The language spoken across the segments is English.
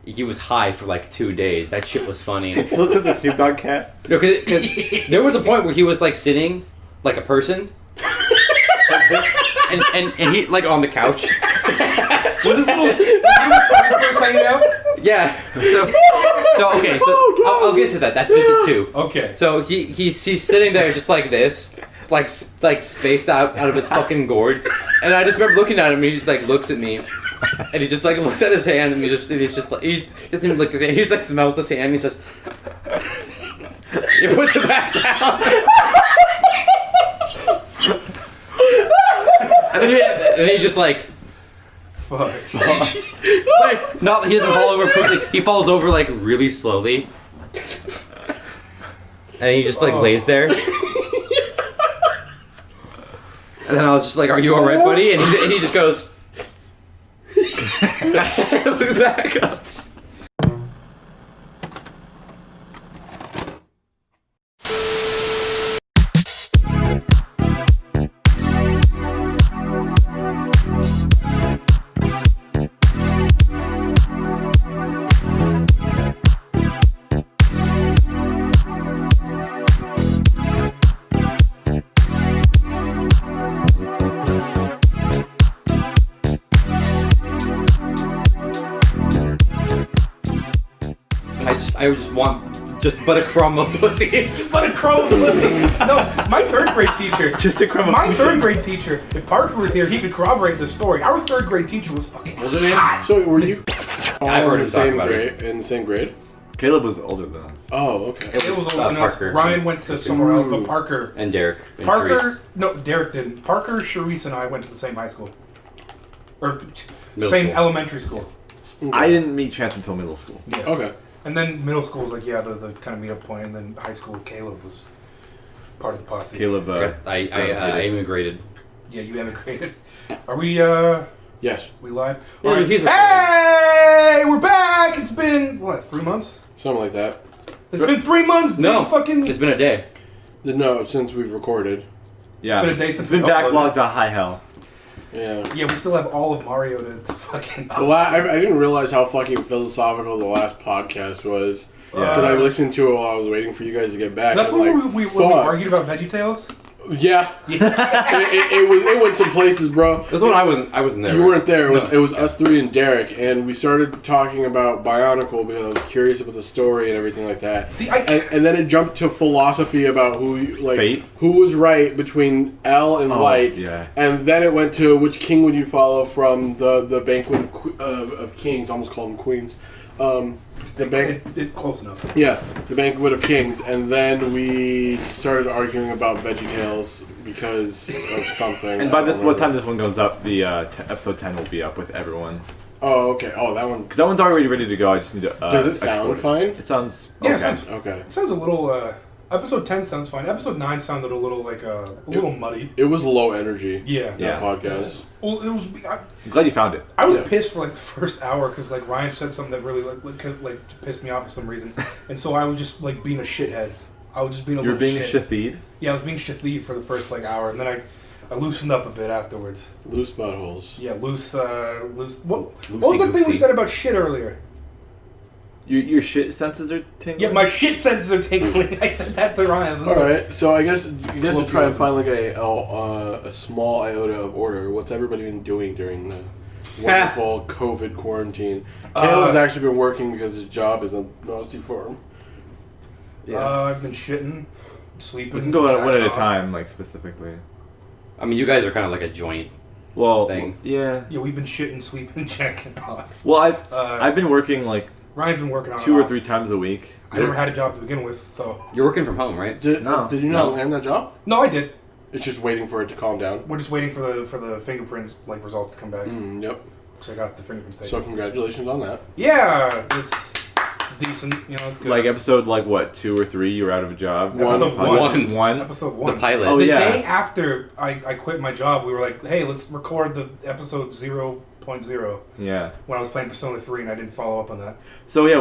he was high for like 2 days. That shit was funny. Look at the Snoop Dogg cat. No, cause there was a point where he was like sitting like a person, and he like on the couch. What is little person hanging out? Yeah. So okay. So I'll get to that. That's visit 2. Okay. So he's sitting there just like this, like spaced out of his fucking gourd, and I just remember looking at him. He just like looks at me, and he just like looks at his hand, and he's just like he doesn't even look at his hand. He just like smells his hand. And he's just he puts it back down, and he just like. Fuck. Like, not he doesn't fall over quickly. He falls over like really slowly, and he just like lays there. And then I was just like, "Are you all right, buddy?" And he just goes. I just want just but a crumb of pussy. Just but a crumb of pussy. No, my 3rd grade teacher. Just a crumb of My pussy. 3rd grade teacher. If Parker was here, he could corroborate this story. Our 3rd grade teacher was fucking hot. So were you I've heard him talk about in the same grade? Caleb was older than us. Oh, okay. It was older than us. Parker. Ryan went to somewhere else, but Parker. And Derek. And Parker. Therese. No, Derek didn't. Parker, Charisse, and I went to the same high school. Or Middle same school. elementary school. I didn't meet Chance until middle school. Yeah. Okay. And then middle school was like, yeah, the kind of meet up point. And then high school, Caleb was part of the posse. Caleb, I immigrated. Yeah, you emigrated. Are we, Yes. we live? Yeah, All right. he's Hey! We're back! It's been, what, 3 months? Something like that. It's been 3 months. No, fucking. it's been a day. No, since we've recorded. Yeah. It's been a day since it's been we uploaded. backlogged to high hell. Yeah. Yeah, we still have all of Mario to fucking. I didn't realize how fucking philosophical the last podcast was. Yeah. Because I listened to it while I was waiting for you guys to get back. That's I'm when like, we fuck. argued about VeggieTales? Yeah. it went some places, bro. This one I wasn't there. You right? weren't there. It was us 3 and Derek, and we started talking about Bionicle because I was curious about the story and everything like that. See, and then it jumped to philosophy about Fate? who was right between L and Light. Yeah. And then it went to which king would you follow from the Banquet of Kings. I almost called them queens. It's close enough. Yeah, the Banquet of Kings, and then we started arguing about VeggieTales because of something. And by what time this one goes up, the episode 10 will be up with everyone. Oh, okay. Oh, that one. Because that one's already ready to go. I just need to. Does it sound fine? It sounds. Yeah, okay. Okay. It sounds a little. Episode 10 sounds fine. Episode 9 sounded a little like a little muddy. It was low energy. Yeah. That podcast. Well, it was. I'm glad you found it. I was Yeah. pissed for like the first hour because like Ryan said something that really like pissed me off for some reason, and so I was just like being a shithead. I was just being a You were little being shit. Shafid. Yeah, I was being shithy for the first like hour, and then I loosened up a bit afterwards. Loose buttholes. Yeah, loose. What was that thing we Loosey-goosey. said about shit earlier? Your shit senses are tingling? Yeah, my shit senses are tingling. I said that to Ryan. All right, so I guess you guys should try and find like a small iota of order. What's everybody been doing during the wonderful COVID quarantine? Caleb's actually been working because his job is a Nazi farm. I've been shitting, sleeping. We can go one at a jacking off. time, like specifically. I mean, you guys are kind of like a joint. Well, Thing. yeah. Yeah, we've been shitting, sleeping, jacking off. Well, I've been working like Ryan's been working on 2 it or off. 3 times a week. I never had a job to begin with, so You're working from home, right? Did No. you not land that job? no, I did. It's just waiting for it to calm down. We're just waiting for the fingerprints like results to come back. Yep. So I got the fingerprints taken. So congratulations on that. Yeah, it's decent. You know, it's good. Like episode 2 or 3, you were out of a job. Episode one. Episode 1. The pilot. Oh, the yeah. day after I quit my job, we were like, hey, let's record the episode 0.0 Yeah. when I was playing Persona 3 and I didn't follow up on that. So yeah,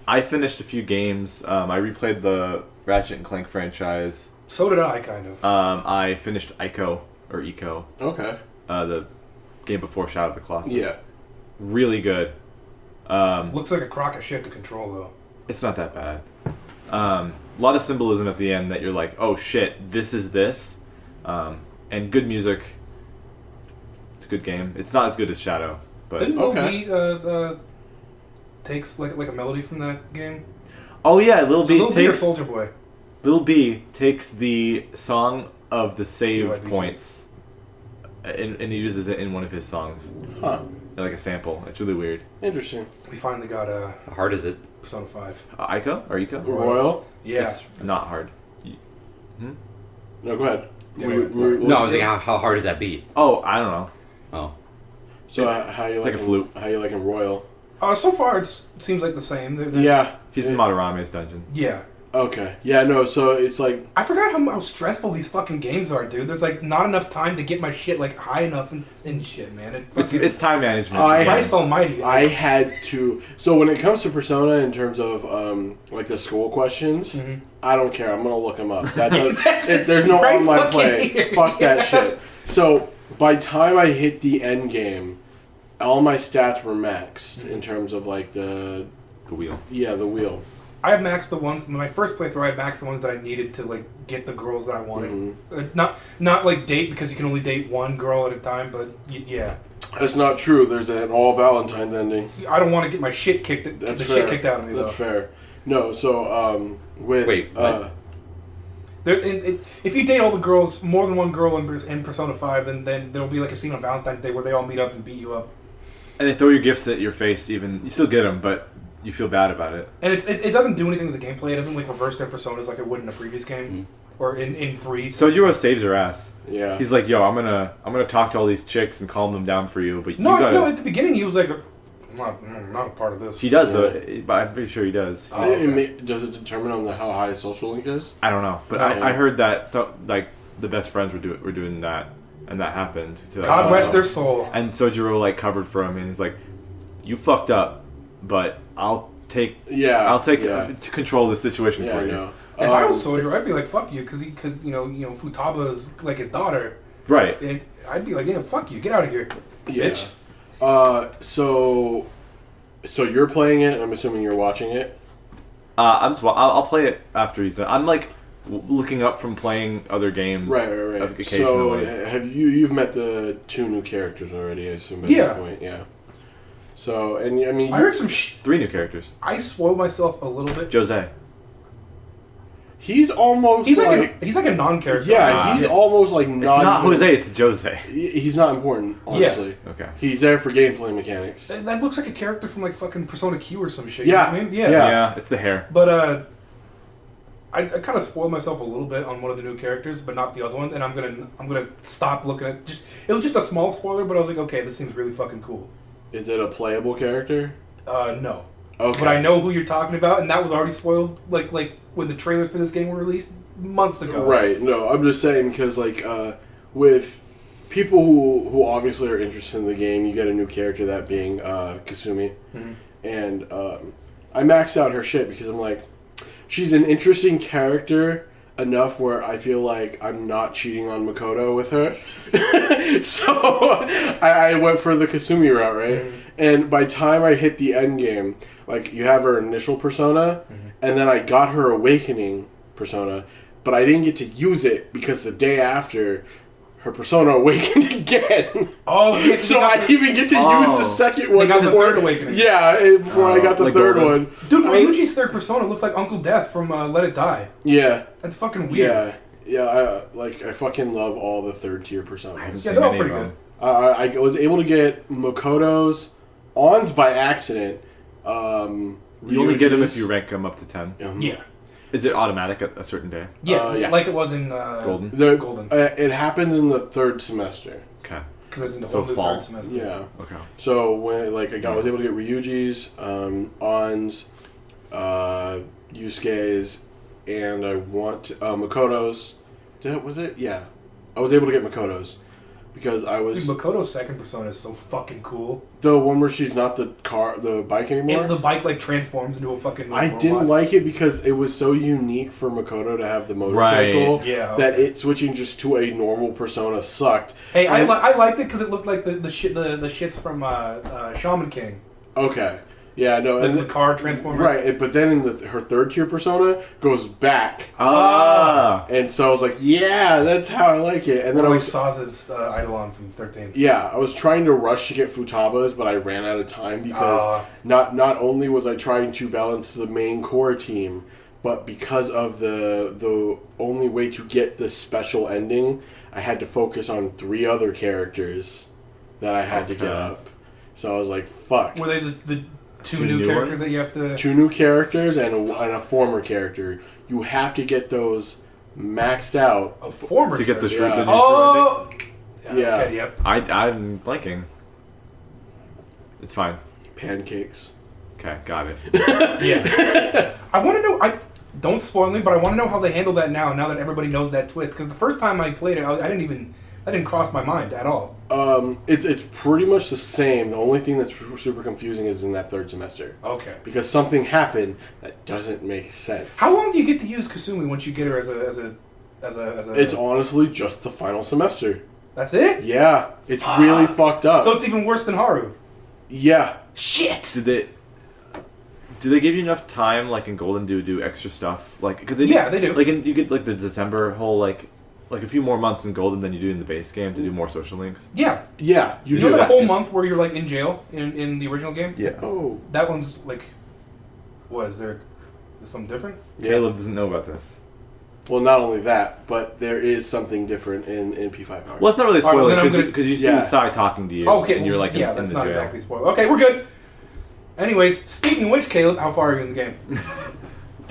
I finished a few games. I replayed the Ratchet and Clank franchise. So did I, kind of. I finished Eco. Okay. The game before Shadow of the Colossus. Yeah. Really good. Looks like a crock of shit to control though. It's not that bad. A lot of symbolism at the end that you're like, oh shit, this is this. And good music. It's a good game. It's not as good as Shadow, but Didn't Lil B takes like a melody from that game? oh yeah, Lil B Lil B or takes Soldier Boy? Lil B takes the song of the save TYB. points, and he uses it in one of his songs, Huh. like a sample. It's really weird. Interesting. We finally got How hard is it? Persona 5. Ico or Ico? Royal? Yeah. It's not hard. No, go ahead. Yeah, No, I was like, how hard is that beat? Oh, I don't know. Oh. So how you It's like like a flute. How you liking Royal? So far it seems like the same. There's- Yeah. He's in Madarame's dungeon. Yeah. Okay. Yeah, no, so it's like... I forgot how stressful these fucking games are, dude. There's like not enough time to get my shit like high enough and shit, man. It's time management. Christ almighty. I had to... So when it comes to Persona in terms of like the school questions, I don't care. I'm going to look them up. There's no right online fucking play. here. Fuck that shit. So by time I hit the end game, all my stats were maxed in terms of like the wheel. Yeah, the wheel. I have maxed the ones. My first playthrough, I had maxed the ones that I needed to like get the girls that I wanted. Not like date because you can only date one girl at a time, but yeah. That's not true. There's an all Valentine's ending. I don't want to get my shit kicked. Shit kicked out of me though. That's fair. No, so with Wait, what? If you date all the girls, more than one girl in Persona 5, then there'll be like a scene on Valentine's Day where they all meet up and beat you up. And they throw your gifts at your face. Even you still get them, but you feel bad about it. And it doesn't do anything with the gameplay. It doesn't like reverse their personas like it would in a previous game or in 3. Sojiro saves her ass. Yeah. He's like, yo, I'm gonna talk to all these chicks and calm them down for you, but No, you gotta... no. At the beginning, he was like, I'm not a part of this. He does though, but I'm pretty sure he does. Oh, okay. Does it determine on how high social link is? I don't know, but I heard that like the best friends were doing that, and that happened. To, God rest their soul. And Sojiro like covered for him, and he's like, "You fucked up, but I'll take to control the situation for you." No. If I was Soldier, I'd be like, "Fuck you," because you know Futaba is like his daughter, right? And I'd be like, "Yeah, fuck you, get out of here, bitch." So you're playing it. I'm assuming you're watching it. I'll play it after he's done. I'm like looking up from playing other games. Right. Occasionally. So have you've met the 2 new characters already? I assume at Yeah. this point. Yeah. So I mean, I heard some 3 new characters. I spoiled myself a little bit. Jose. He's almost He's like a non-character. Yeah, he's almost like not. It's not Jose. It's Jose. He's not important, honestly. Yeah. Okay. He's there for gameplay mechanics. That looks like a character from like fucking Persona Q or some shit. Yeah. You know what I mean? Yeah. It's the hair. But I kind of spoiled myself a little bit on one of the new characters, but not the other one. And I'm gonna stop looking at it was just a small spoiler, but I was like, okay, this seems really fucking cool. Is it a playable character? No. Okay. But I know who you're talking about, and that was already spoiled. Like when the trailers for this game were released months ago. Right. No, I'm just saying because like with people who obviously are interested in the game, you get a new character, that being Kasumi, and I maxed out her shit because I'm like, she's an interesting character enough where I feel like I'm not cheating on Makoto with her. So I went for the Kasumi route, right? And by time I hit the end game, like you have her initial persona, and then I got her awakening persona, but I didn't get to use it because the day after, her persona awakened again. Oh, yeah, so I didn't even get to use the second one. They got the before, third awakening. Yeah, before I got the like third Golden. one. Dude, Ryuji's third persona looks like Uncle Death from Let It Die. Yeah. That's fucking weird. Yeah. I fucking love all the third tier personas. Yeah, they're all pretty good. I was able to get Makoto's On's by accident. You only get them if you rank them up to 10. Yeah. Is it automatic at a certain day? Yeah, like it was in Golden. Golden. It happens in the third semester. Okay. Because it's in the So whole fall. third semester. Yeah. Okay. So when I was able to get Ryuji's, On's, Yusuke's, and I want Makoto's. Was it? Yeah. I was able to get Makoto's because I was Dude, Makoto's second persona is so fucking cool. the one where she's not the bike anymore. And the bike like transforms into a fucking. I didn't like it because it was so unique for Makoto to have the motorcycle that it switching just to a normal persona sucked. Hey, I liked it because it looked like the shits from Shaman King. Okay. Yeah, no, and the car transformers. Right, but then in her third tier persona goes back. And so I was like, yeah, that's how I like it. And then I was Saz's Eidolon from 13. Yeah, I was trying to rush to get Futaba's, but I ran out of time because not only was I trying to balance the main core team, but because of the only way to get the special ending, I had to focus on 3 other characters that I had to get up. So I was like, fuck. Were they the two new characters that you have to... 2 new characters and a former character. You have to get those maxed out. A former to get the character? the new Oh! Yeah. Okay, yep. I'm blanking. It's fine. Pancakes. Okay, got it. Yeah. I want to know... Don't spoil me, but I want to know how they handle that now that everybody knows that twist. Because the first time I played it, that didn't cross my mind at all. It's pretty much the same. The only thing that's super confusing is in that third semester. Okay. Because something happened that doesn't make sense. How long do you get to use Kasumi once you get her as a? It's honestly just the final semester. That's it? Yeah. It's really fucked up. So it's even worse than Haru. Yeah. Shit! Do they give you enough time, like in Golden, to do extra stuff? Like, cause they do. Like, you get like the December whole like a few more months in Golden than you do in the base game to do more social links. Yeah. Yeah. You know that whole month where you're like in jail in the original game? Yeah. Oh. That one's like, is there something different? Kaleb doesn't know about this. Well, not only that, but there is something different in P5R. Well, it's not really spoiling Alright, because you see Sai talking to you. Okay. And you're like yeah, in that's the not jail. exactly spoiled. Okay, we're good. Anyways, speaking of which, Kaleb, how far are you in the game?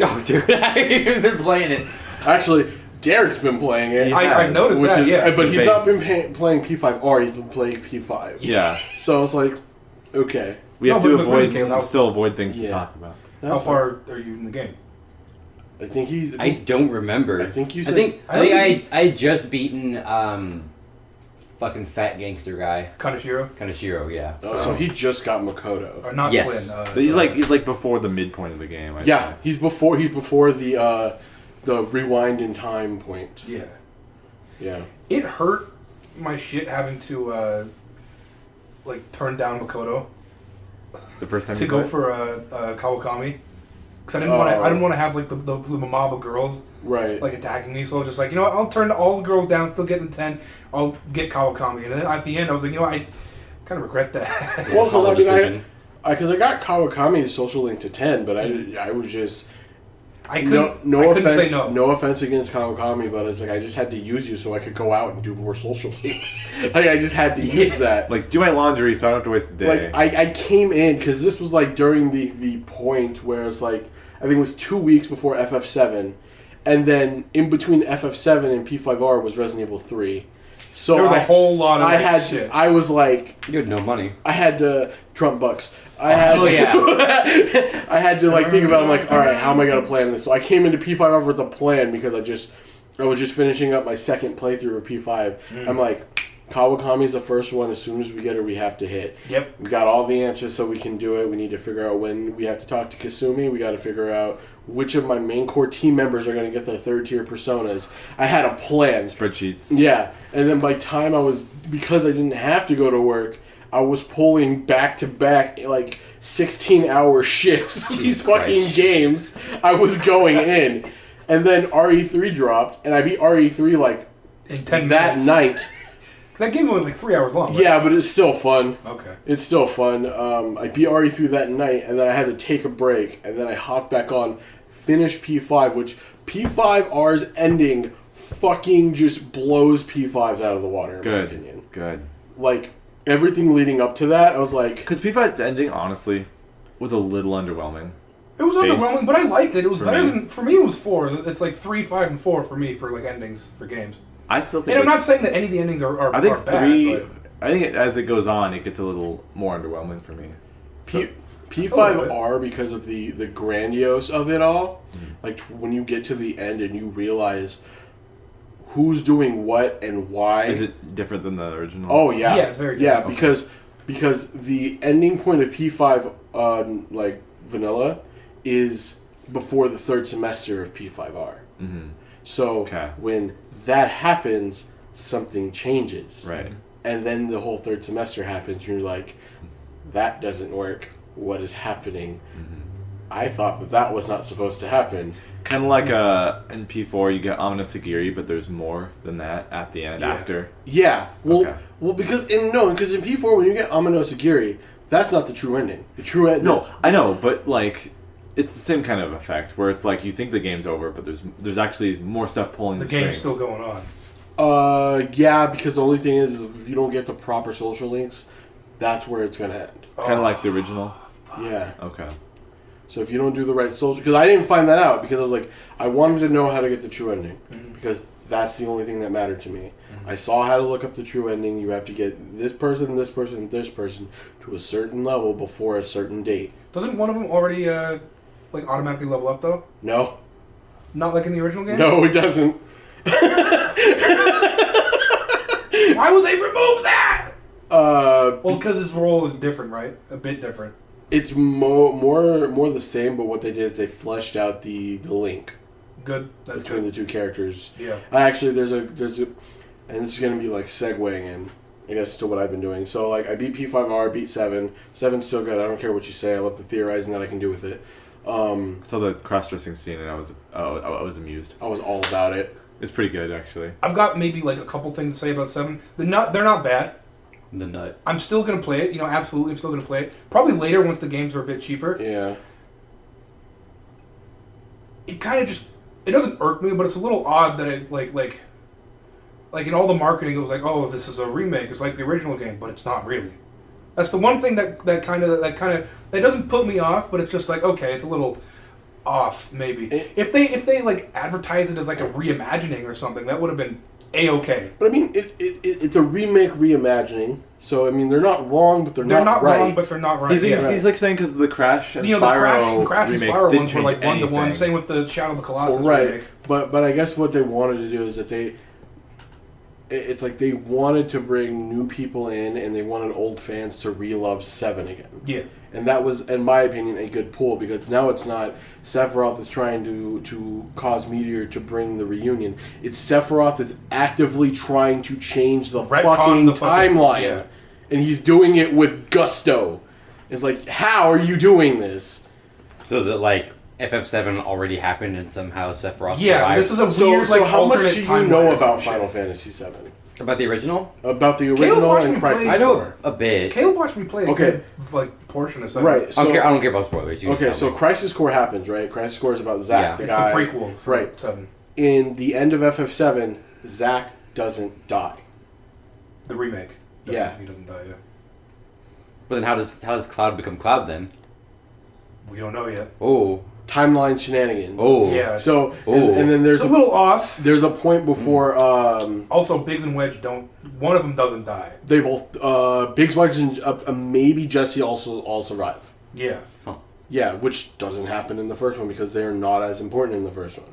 Oh, dude, I haven't even been playing it. Actually, Derek's been playing it. Yeah. I noticed that, yeah. But he's Base. not been playing P5R, he's been playing P5. Yeah. So I was like, okay. We have No, to but avoid really, Kaleb, still avoid things to Yeah. talk about. How far are you in the game? I think he's... I don't remember. I think you I said... think I just beaten fucking fat gangster guy. Kaneshiro, yeah. Oh, so he just got Makoto. Or not Yes. Flynn. But he's like before the midpoint of the game. I'd Yeah, say. he's before the rewind in time point. Yeah. Yeah. It hurt my shit having to turn down Makoto The first time to you go played? for Kawakami, because I didn't want to have like the mob of girls Right. like attacking me. So I was just like, you know what, I'll turn all the girls down, still get the 10. I'll get Kawakami, and then at the end I was like, you know, I kind of regret that. Well, Hollow because decision. I got Kawakami's social link to 10, but I was just... I couldn't say no. No offense against Kawakami, but it's like I just had to use you so I could go out and do more social links. Like I just had to use that. Like, do my laundry so I don't have to waste a day. Like I came in because this was like during the point where it's like I think it was 2 weeks before FF7, and then in between FF7 and P5R was Resident Evil 3. So there was a whole lot of shit. I was like, You had no money. I had to Trump bucks. I had yeah. I had to like think about it. I'm like, all right, how am I gonna plan this? So I came into P5R with a plan because I was just finishing up my second playthrough of P5. I'm like, Kawakami's the first one. As soon as we get her, we have to hit. Yep. We got all the answers so we can do it. We need to figure out when we have to talk to Kasumi. We got to figure out which of my main core team members are going to get their third tier personas. I had a plan. Spreadsheets. Yeah. And then by time because I didn't have to go to work, I was pulling back to back like 16-hour shifts of these fucking games. I was going in. And then RE3 dropped, and I beat RE3 like in 10 that minutes. night. Because that game was like 3 hours long. Right? Yeah, but it's still fun. Okay. It's still fun. I beat RE3 that night, and then I had to take a break, and then I hopped back on, finished P5, which P5R's ending fucking just blows P5's out of the water, in my opinion. Good. Like, everything leading up to that, I was like... Because P5's ending, honestly, was a little underwhelming. It was underwhelming, but I liked it. It was better me. than... For me, it was 4. It's like 3, 5, and 4 for me for like endings for games. I still think. And I'm not saying that any of the endings are I think bad, 3. but... I think as it goes on, it gets a little more underwhelming for me. So, P5R, because of the grandiose of it all, like when you get to the end and you realize who's doing what and why. is it different than the original? Oh yeah, Yeah, it's very yeah. different. Because the ending point of P5 like vanilla is before the third semester of P5R. Mm-hmm. So when that happens, something changes. Right. And then the whole third semester happens, and you're like, that doesn't work. what is happening. I thought that was not supposed to happen. Kind of like in P4, you get Amino Sagiri, but there's more than that at the end after. Yeah. Well, because in P4 when you get Amino Sagiri, that's not the true ending. The true ending. No, I know, but like, it's the same kind of effect where it's like you think the game's over, but there's actually more stuff pulling the strings. game's still going on. Yeah, because the only thing is if you don't get the proper social links, that's where it's gonna end. Kind of like the original. Yeah. Okay. So if you don't do the right social, because I didn't find that out because I was like, I wanted to know how to get the true ending because that's the only thing that mattered to me. I saw how to look up the true ending. You have to get this person, this person, this person to a certain level before a certain date. Doesn't one of them already like automatically level up though? No. Not like in the original game? No, it doesn't. Why would they remove that? Well, because his role is different, right? A bit different. It's more the same, but what they did is they fleshed out the link. Good. That's between good. the two characters. Yeah. Actually, there's a, and this is gonna be like segueing in, I guess, to what I've been doing. So like, I beat P5R, beat 7. 7's still good. I don't care what you say. I love the theorizing that I can do with it. I saw the cross-dressing scene and I was amused. I was all about it. It's pretty good actually. I've got maybe like a couple things to say about 7. They're not bad. The nut. I'm still gonna play it. Absolutely, I'm still gonna play it. Probably later once the games are a bit cheaper. Yeah. It kind of just, it doesn't irk me, but it's a little odd that it like in all the marketing it was like, oh, this is a remake. It's like the original game, but it's not really. That's the one thing that doesn't put me off, but it's just like, okay, it's a little off maybe. If they like advertise it as like a reimagining or something, that would have been A-okay. But I mean, it's a remake reimagining. So I mean, they're not wrong, but they're not right. Wrong, but they're not right. He's like saying because the Crash and Spyro the Crash and remakes Spyro didn't ones were change like 1-to-1. anything. Same with the Shadow of the Colossus right. remake. But I guess what they wanted to do is that it's like they wanted to bring new people in, and they wanted old fans to re-love 7 again. Yeah. And that was, in my opinion, a good pull, because now it's not Sephiroth is trying to cause Meteor to bring the reunion. It's Sephiroth is actively trying to change the fucking timeline. Yeah. And he's doing it with gusto. It's like, how are you doing this? So is it like FF7 already happened and somehow Sephiroth Yeah, survived? this is a weird, so like, how much alternate do you timeline know or some about shit. Final Fantasy VII? About the original? About the Caleb original watched and me play- Crisis I know Core. a bit. Caleb watched me play a Okay. good like portion of 7. Right. So, I don't care about spoilers. You okay, just so tell me. Crisis Core happens, right? Crisis Core is about Zack, Yeah. the It's guy. the prequel for Right. 7. In the end of FF7, Zack doesn't die. The remake. Yeah. He doesn't die, yeah. But then how does Cloud become Cloud then? We don't know yet. Oh. Timeline shenanigans. Oh. Yeah. So, Oh. and then there's It's a little off. there's a point before Also, Biggs and Wedge don't. One of them doesn't die. they both Biggs, Wedge, and maybe Jesse also all survive. Yeah. Yeah, which doesn't happen in the first one because they're not as important in the first one.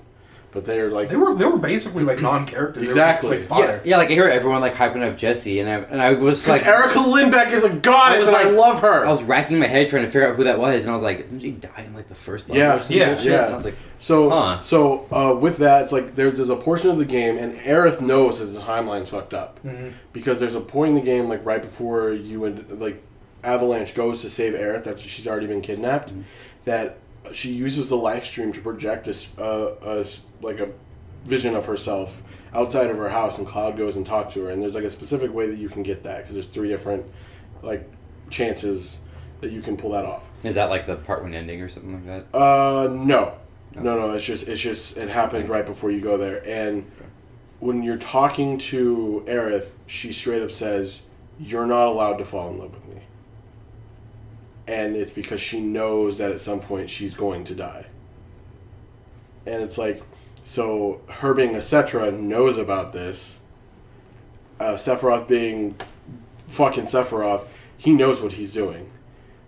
But they're like They were basically like non-characters. Exactly. They were just, like, fodder. Yeah, like I hear everyone like hyping up Jessie, and I was like, Erica Lindbeck is a goddess, and I love her. I was racking my head trying to figure out who that was, and I was like, didn't she die in like the first level Yeah, or some yeah, bullshit? yeah. And I was like, So with that, it's like there's a portion of the game, and Aerith knows that the timeline's fucked up because there's a point in the game, like right before you and like Avalanche goes to save Aerith after she's already been kidnapped, that she uses the live stream to project a vision of herself outside of her house, and Cloud goes and talks to her, and there's like a specific way that you can get that because there's 3 different like chances that you can pull that off. is that like the part 1 ending or something like that? No. It's just it happens right before you go there, and when you're talking to Aerith, she straight up says, "You're not allowed to fall in love with me," and it's because she knows that at some point she's going to die, and it's like, so her being a Cetra knows about this. Sephiroth being fucking Sephiroth, he knows what he's doing.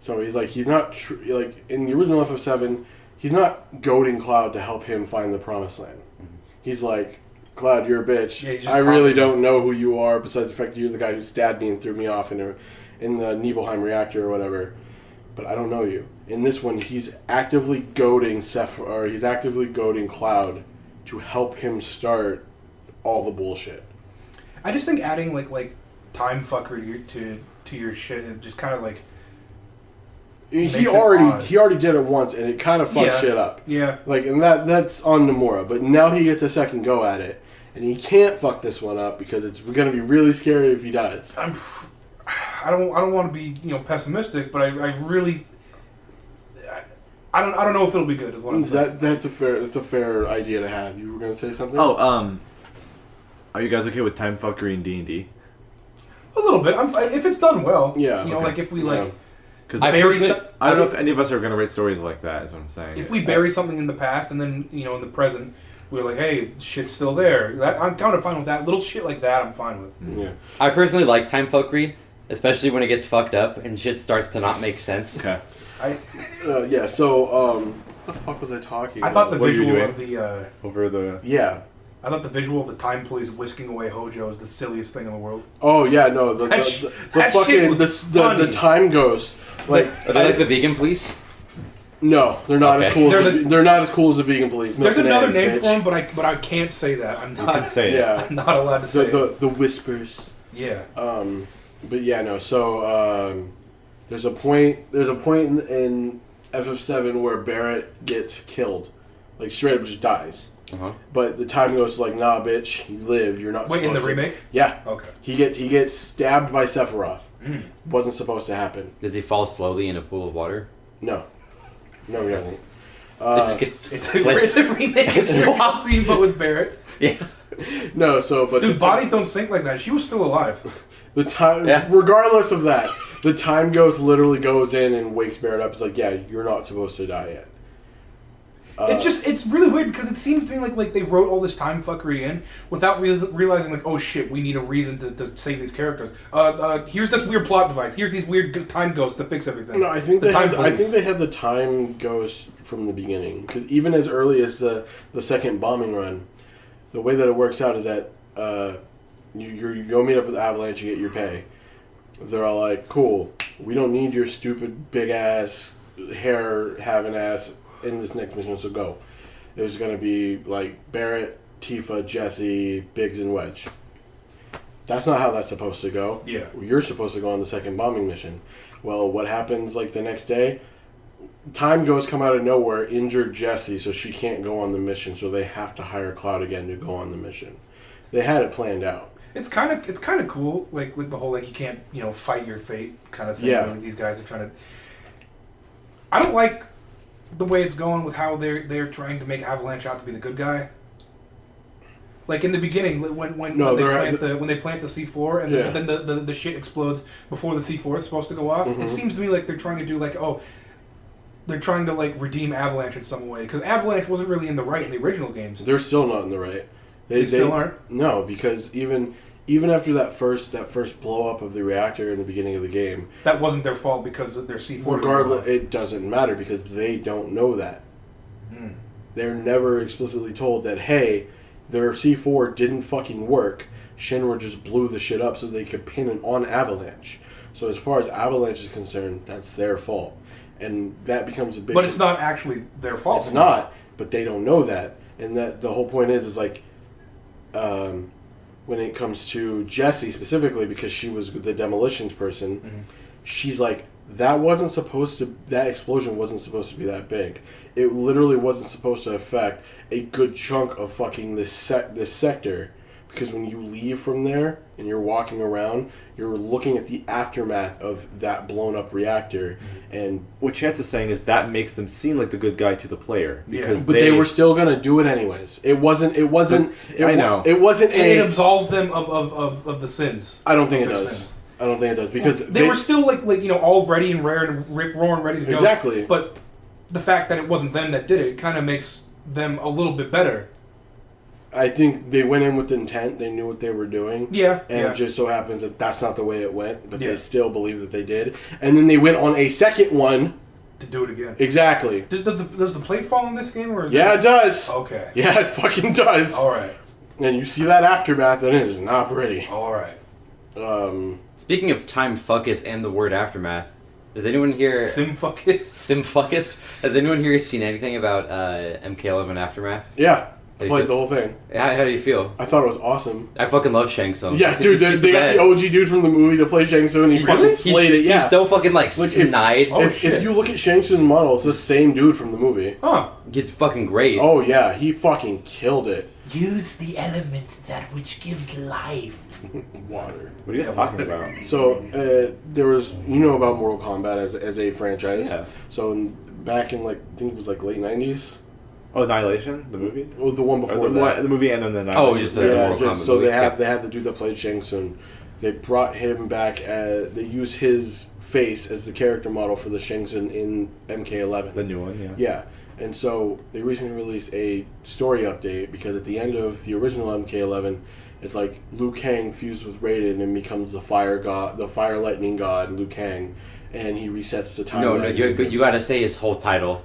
So he's not like in the original FF7. He's not goading Cloud to help him find the Promised Land. He's like, Cloud, you're a bitch. Yeah, I really don't know who you are, besides the fact that you're the guy who stabbed me and threw me off in the Nibelheim reactor or whatever. But I don't know you. In this one, he's actively goading he's actively goading Cloud to help him start all the bullshit. I just think adding like time fuckery to your shit, it just kind of like he already did it once, and it kind of fucked shit up. Yeah. Like, and that's on Nomura, but now he gets a second go at it, and he can't fuck this one up because it's going to be really scary if he does. I don't want to be pessimistic, but I really I don't know if it'll be good. Is what I'm saying. That's a fair idea to have. You were going to say something? Oh, are you guys okay with time fuckery in D&D? A little bit. If it's done well. Yeah. Okay. Like if we Because I don't know if any of us are going to write stories like that. Is what I'm saying. If we bury something in the past and then in the present, we're like, hey, shit's still there. I'm kind of fine with that. Little shit like that, I'm fine with. Yeah. I personally like time fuckery, especially when it gets fucked up and shit starts to not make sense. Okay. Yeah. So, what the fuck was I talking? I thought the What are you visual doing? of the. Over the. Yeah. I thought the visual of the time police whisking away Hojo is the silliest thing in the world. Oh yeah, no, the That fucking shit was funny. the time ghost. Like, Are they like the vegan police? no, they're not as Okay. cool. They're not as cool as the vegan police. There's Milk and another eggs, name bitch. for them, but I can't say that. I'm You can not. say it. Yeah, I'm not allowed to say it. the whispers. Yeah. But yeah, no. So there's a point in FF7 where Barrett gets killed, like straight up just dies. But the time goes like, nah, bitch, you live. You're not. Wait, in the supposed to. remake? Yeah. Okay. He gets stabbed by Sephiroth. Wasn't supposed to happen. Does he fall slowly in a pool of water? No, he doesn't. It just gets It's a remake. It's swap scene, but with Barrett. Yeah. No, so but Dude, bodies don't sink like that. She was still alive. the time, regardless of that, the time ghost literally goes in and wakes Barrett up. It's like, yeah, you're not supposed to die yet. It's really weird because it seems to me like they wrote all this time fuckery in without realizing like, oh shit, we need a reason to save these characters. Here's this weird plot device. Here's these weird time ghosts to fix everything. No, I think they had the time ghost from the beginning, because even as early as the second bombing run, the way that it works out is that you go meet up with Avalanche, you get your pay. They're all like, cool, we don't need your stupid big ass hair having ass in this next mission, so go. There's going to be like Barrett, Tifa, Jesse, Biggs, and Wedge. That's not how that's supposed to go. Yeah. You're supposed to go on the second bombing mission. Well, what happens like the next day? Time Ghost come out of nowhere, injured Jesse, so she can't go on the mission, so they have to hire Cloud again to go on the mission. They had it planned out. It's kind of cool, like the whole like you can't fight your fate kind of thing. Yeah. Like, these guys are trying to. I don't like the way it's going with how they're trying to make Avalanche out to be the good guy. Like in the beginning, when they plant the C4 and then the shit explodes before the C4 is supposed to go off. Mm-hmm. It seems to me like they're trying to do they're trying to like redeem Avalanche in some way, because Avalanche wasn't really in the right in the original games. They're still not in the right. They still aren't? No, because even after that first blow up of the reactor in the beginning of the game, that wasn't their fault because their C4. Regardless, it doesn't matter because they don't know that. They're never explicitly told that, hey, their C4 didn't fucking work. Shinra just blew the shit up so they could pin it on Avalanche. So as far as Avalanche is concerned, that's their fault. And that becomes a big... But it's not actually their fault. It's not, but they don't know that. And that the whole point is like... when it comes to Jessie specifically, because she was the demolitions person, she's like, that explosion wasn't supposed to be that big. It literally wasn't supposed to affect a good chunk of fucking this sector, because when you leave from there and you're walking around, you're looking at the aftermath of that blown up reactor, and what Chance is saying is that makes them seem like the good guy to the player, because but they were still gonna do it anyways. It wasn't. I know. It wasn't. It absolves them of the sins. I don't think it Their does. sins. I don't think it does, because they were still like all ready and rare and rip-roaring ready to go. Exactly. But the fact that it wasn't them that did it kind of makes them a little bit better. I think they went in with intent. They knew what they were doing. Yeah. And it just so happens that that's not the way it went, but they still believe that they did. And then they went on a second one to do it again. Exactly. Does the plate fall in this game, or is it does. Okay. Yeah, it fucking does. All right. And you see that aftermath, and it is not pretty. All right. Speaking of time fuckus and the word aftermath, does anyone here... Simfuckus? Simfuckus? Has anyone here seen anything about MK11 Aftermath? Yeah. Played the whole thing. How do you feel? I thought it was awesome. I fucking love Shang Tsung. Yeah, dude, they got the OG dude from the movie to play Shang Tsung, and he fucking slayed it. Yeah, He's still fucking snide. If you look at Shang Tsung model, it's the same dude from the movie. Huh. It's fucking great. Oh yeah, he fucking killed it. Use the element that which gives life. Water. What are you guys talking about? So there was, about Mortal Kombat as a franchise. Yeah. So back in I think it was late 90s. Oh, Annihilation, the movie. Well, the one before that. The movie and then the Annihilation. Oh, just the Mortal Kombat so movie. they had the dude that played Shang Tsung. They brought him back. They used his face as the character model for the Shang Tsung in MK11. The new one, yeah. Yeah, and so they recently released a story update because at the end of the original MK11, it's like Liu Kang fused with Raiden and becomes the fire god, the fire lightning god, Liu Kang, and he resets the timeline. No, you gotta say his whole title.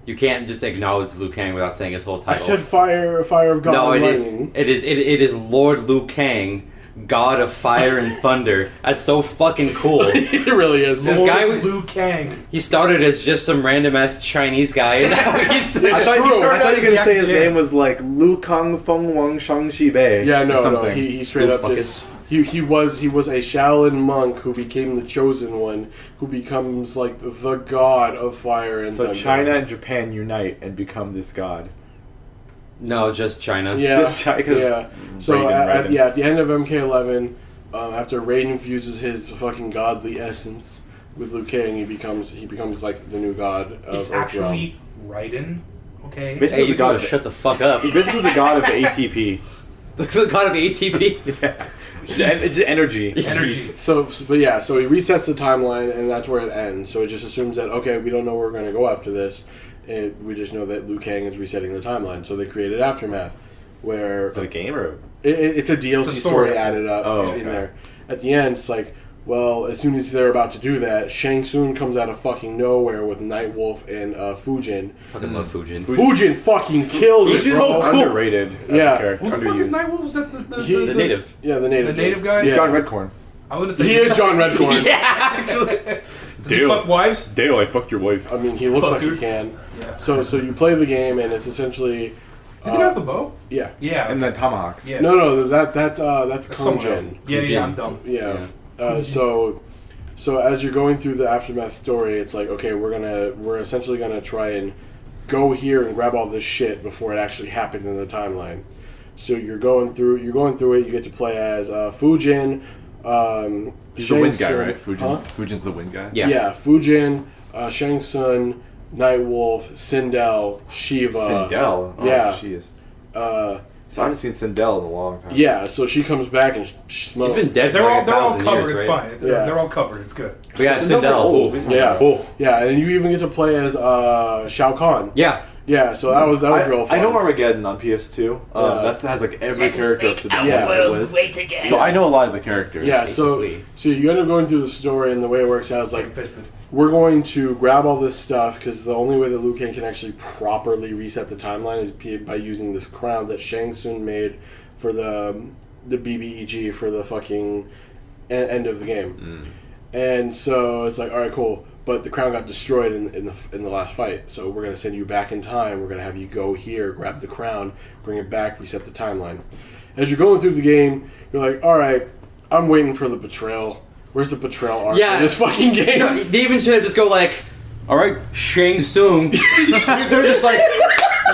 You can't just acknowledge Liu Kang without saying his whole title. I said fire of God and lightning. It is Lord Liu Kang, God of Fire and Thunder. That's so fucking cool. It really is. This guy was Liu Kang. He started as just some random ass Chinese guy, and now he's. It's true. I thought you were going to say his Jack name was Lu Kang Feng Wang Shang Shi Bei. Yeah, or no, something. he straight up just he was a Shaolin monk who became the chosen one, who becomes the god of fire and So thunder. China and Japan unite and become this god. No, just China. Yeah, Just yeah. So Raiden. at the end of MK11, after Raiden fuses his fucking godly essence with Liu Kang, he becomes the new god of It's Earthrealm. actually Raiden. Okay. Hey, you gotta shut the fuck up. He's basically the god of ATP. The god of ATP. Yeah. Energy. Energy. So he resets the timeline, and that's where it ends. So it just assumes that, okay, we don't know where we're going to go after this. We just know that Liu Kang is resetting the timeline. So they created Aftermath, where... Is it a game or... It's a DLC story added up okay. in there. At the end, it's like, well, as soon as they're about to do that, Shang Tsung comes out of fucking nowhere with Nightwolf and Fujin. Fucking love Fujin. Fujin fucking kills He's it. so cool. Underrated. Yeah. Character. Who the fuck is Underused. Nightwolf? Is that the The native. Yeah, the native. The native guy? Yeah. John Redcorn. I was gonna He say is John Redcorn. Yeah, actually. Does he fuck wives? Dale, I fucked your wife. I mean, he looks like he Fucker. can. Yeah. So you play the game, and it's essentially... Did they have the bow? Yeah. Yeah. And then Tomahawks. Yeah. No, that's someone else. Kongen. Yeah, I'm dumb. Yeah. So as you're going through the Aftermath story, it's like, okay, we're essentially gonna try and go here and grab all this shit before it actually happened in the timeline. So you're going through it. You get to play as Fujin. He's the wind guy, Tsung- right? Fujin. Huh? Fujin's the wind guy? Yeah. Yeah, Fujin, Shang Tsung, Nightwolf, Sindel, Shiva. Sindel. Oh, Yeah. she is. Uh, So I haven't seen Sindel in a long time. yeah, so she comes back and she smells. He's been dead for They're all 1,000 covered. years, It's right? fine. Yeah. They're all covered. It's good. We got Sindel's Sindel. old. Ooh. Yeah. Oh. Yeah, and you even get to play as Shao Kahn. Yeah. Yeah, so that was real fun. I know Armageddon on PS2. Yeah. That has every character up to the Yeah. list. So I know a lot of the characters. Yeah, so Basically. you end up going through the story, and the way it works out is like, Fisted. we're going to grab all this stuff, because the only way that Liu Kang can actually properly reset the timeline is by using this crown that Shang Tsung made for the BBEG for the fucking end of the game. And so it's like, all right, cool. But the crown got destroyed in the last fight, so we're gonna send you back in time. We're gonna have you go here, grab the crown, bring it back, reset the timeline. As you're going through the game, you're like, all right, I'm waiting for the betrayal. Where's the betrayal arc in this fucking game? No, they even should just go like, all right, Shang Tsung. They're just like,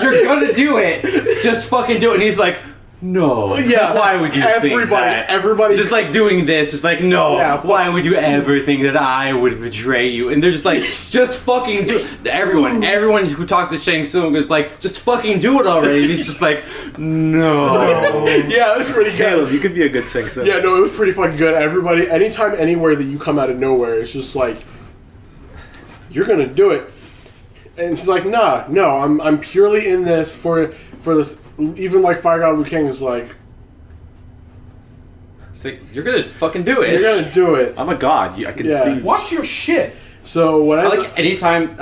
you're gonna do it. Just fucking do it. And he's like, no. Yeah. Why would you think that? Everybody Just like doing this, it's like, no. Yeah, why would you ever think that I would betray you? And they're just like, just fucking do it. Everyone who talks to Shang Tsung is like, just fucking do it already. And he's just like, no. Yeah, it was pretty good. Caleb, you could be a good Shang Tsung. Yeah, no, it was pretty fucking good. Everybody, anytime, anywhere that you come out of nowhere, it's just like, you're gonna do it. And it's like, no, I'm purely in this for this. Even like Fire God Liu Kang is like, It's like, you're gonna fucking do it. you're gonna do it. I'm a god. I can Yeah. see. Watch your shit. So when I like anytime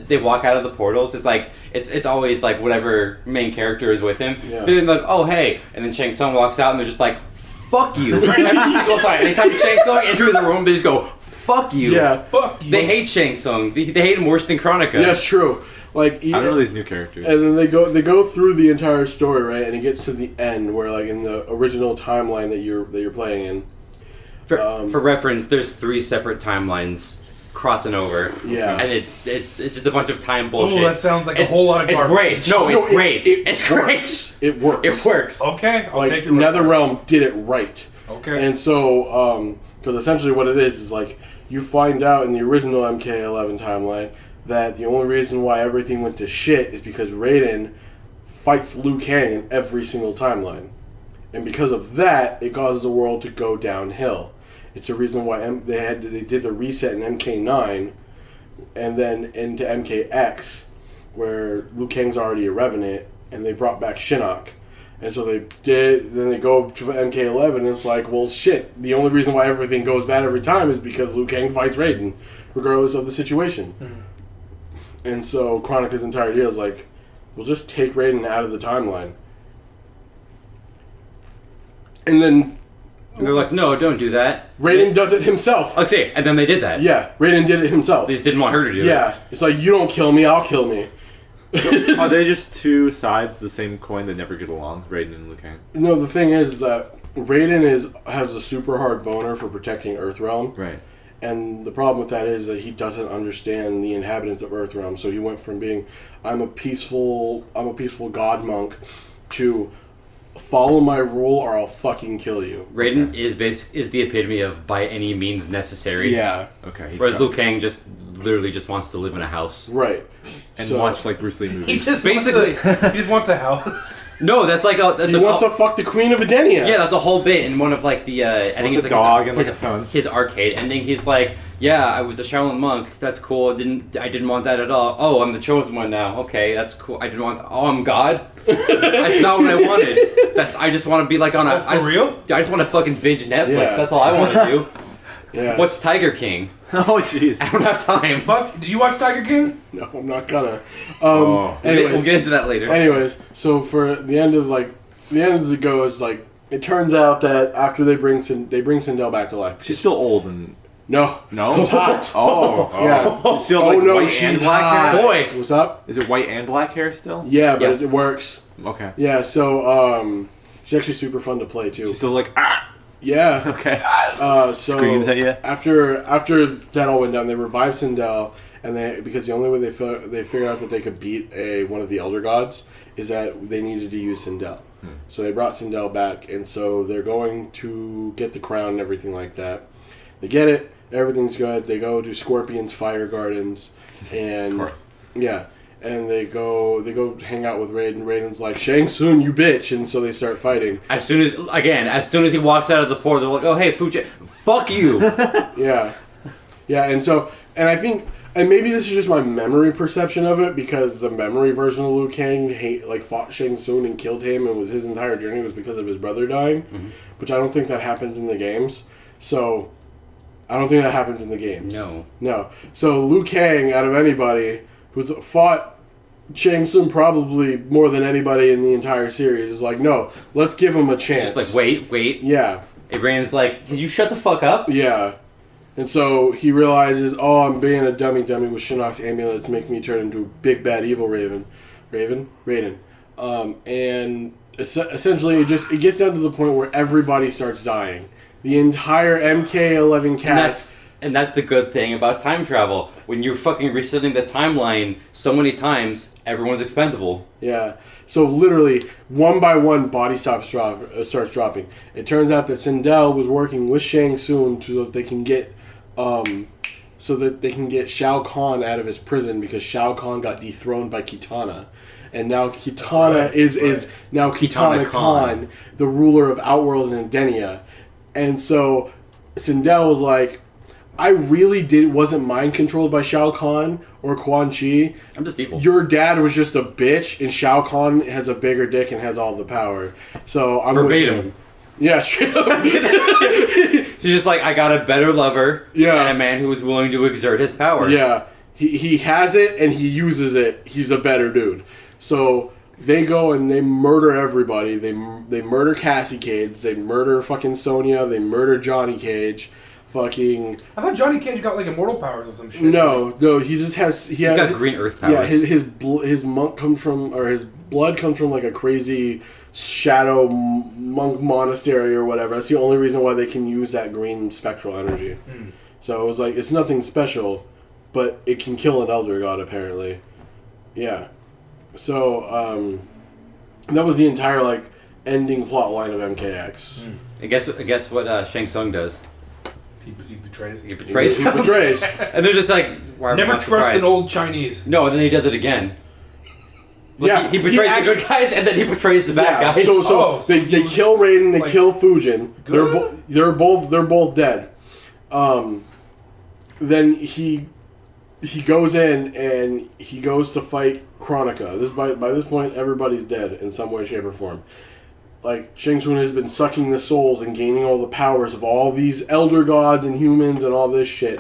they walk out of the portals, it's like it's always like whatever main character is with him. Yeah. They're like, oh hey, and then Shang Tsung walks out and they're just like, fuck you. Every single time. Anytime Shang Tsung enters the room, they just go, fuck you. Yeah. Fuck you. They hate Shang Tsung. They hate him worse than Chronica. Yeah, it's true. Like, I don't know these new characters. and then they go through the entire story, right? And it gets to the end where, like, in the original timeline that you're playing in. For reference, there's 3 separate timelines crossing over. Yeah. And it's just a bunch of time bullshit. Oh, that sounds like a whole lot of It's garbage. great. No, it's great. It's great. It works. It works. Okay, I'll Like, take your word for it. NetherRealm did it right. Okay. And so, because essentially what it is like, you find out in the original MK11 timeline that the only reason why everything went to shit is because Raiden fights Liu Kang in every single timeline. And because of that, it causes the world to go downhill. It's the reason why they did the reset in MK9 and then into MKX, where Liu Kang's already a Revenant, and they brought back Shinnok. And so then they go to MK11, and it's like, well, shit, the only reason why everything goes bad every time is because Liu Kang fights Raiden, regardless of the situation. Mm-hmm. And so Chronica's entire deal is like, we'll just take Raiden out of the timeline. And then... And they're like, no, don't do that. Raiden does it himself. Okay, and then they did that. Yeah, Raiden did it himself. They just didn't want her to do it. Yeah, it's like, you don't kill me, I'll kill me. Are they just two sides of the same coin that never get along, Raiden and Liu Kang? No, the thing is that Raiden has a super hard boner for protecting Earthrealm. Right. And the problem with that is that he doesn't understand the inhabitants of Earthrealm. So he went from being, I'm a peaceful god monk, to follow my rule or I'll fucking kill you. Raiden is the epitome of by any means necessary. Yeah. Okay. Whereas Liu Kang literally just wants to live in a house. Right. And watch like Bruce Lee movies. He just Basically, he just wants a house. No, that's like he wants to fuck the Queen of Edenia. Yeah, that's a whole bit in one of like the I think it's a like dog and like a son. His arcade ending. He's like, yeah, I was a Shaolin monk. That's cool. I didn't want that at all. Oh, I'm the chosen one now. Okay, that's cool. I didn't want. Oh, I'm God. That's not what I wanted. I just want to be like on a. For real? I just want to fucking binge Netflix. Yeah. That's all I want to do. Yeah. What's Tiger King? Oh, jeez. I don't have time. Fuck, did you watch Tiger King? No, I'm not gonna. We'll get into that later. Anyways, so for the end of the go is like, it turns out that after they bring Sindel back to life. She's still old and... No. No? Hot. Oh. Yeah. She's still like white and black hair? Boy. What's up? Is it white and black hair still? Yeah, but Yeah. it works. Okay. Yeah, so she's actually super fun to play too. She's still like, ah! Yeah. Okay. So Screams at you? After that all went down, they revived Sindel, and because the only way they figured out that they could beat one of the Elder Gods is that they needed to use Sindel. So they brought Sindel back, and so they're going to get the crown and everything like that. They get it, everything's good. They go to Scorpion's Fire Gardens, and Of course. yeah. And they go hang out with Raiden. Raiden's like, Shang Tsung, you bitch, and so they start fighting. As soon as he walks out of the portal, they're like, oh hey, Fuji, fuck you. Yeah, and I think, and maybe this is just my memory perception of it, because the memory version of Liu Kang fought Shang Tsung and killed him, and his entire journey was because of his brother dying, which I don't think that happens in the games. So I don't think that happens in the games. No. So Liu Kang, out of anybody who's fought Shang Tsung probably more than anybody in the entire series, is like, no, let's give him a chance. Just like, wait. Yeah. Raiden's like, can you shut the fuck up? Yeah. And so he realizes, oh, I'm being a dummy with Shinnok's amulets, make me turn into a big bad evil Raiden. And essentially it gets down to the point where everybody starts dying. The entire MK11 cast. And that's the good thing about time travel. When you're fucking resetting the timeline so many times, everyone's expendable. Yeah. So literally, one by one, body starts dropping. It turns out that Sindel was working with Shang Tsung so that they can get Shao Kahn out of his prison, because Shao Kahn got dethroned by Kitana. And now Kitana is now Kitana Khan, the ruler of Outworld and Edenia. And so Sindel was like, I really wasn't mind controlled by Shao Kahn or Quan Chi. I'm just evil. Your dad was just a bitch, and Shao Kahn has a bigger dick and has all the power. So I'm verbatim. with him. Yeah, straight up. She's just like, I got a better lover, Yeah. and a man who was willing to exert his power. Yeah, he has it and he uses it. He's a better dude. So they go and they murder everybody. They murder Cassie Cage. They murder fucking Sonya. They murder Johnny Cage. fucking. I thought Johnny Cage got like immortal powers or some shit. No, he just has. He's got green earth powers. Yeah, his monk comes from, or his blood comes from like a crazy shadow monk monastery or whatever. That's the only reason why they can use that green spectral energy. So it was like, it's nothing special, but it can kill an elder god apparently. Yeah. So that was the entire like ending plot line of MKX. I guess what Shang Tsung does. He betrays. He betrays. He them. betrays. And they're just like, why are we Never not trust surprised? an old Chinese. No, and then he does it again. Look, Yeah, he betrays the good guys, and then he betrays the bad guys. So they kill Raiden, they like, kill Fujin. good? They're both dead. Then he goes in and he goes to fight Kronika. By this point, everybody's dead in some way, shape, or form. Like, Shang Tsung has been sucking the souls and gaining all the powers of all these elder gods and humans and all this shit.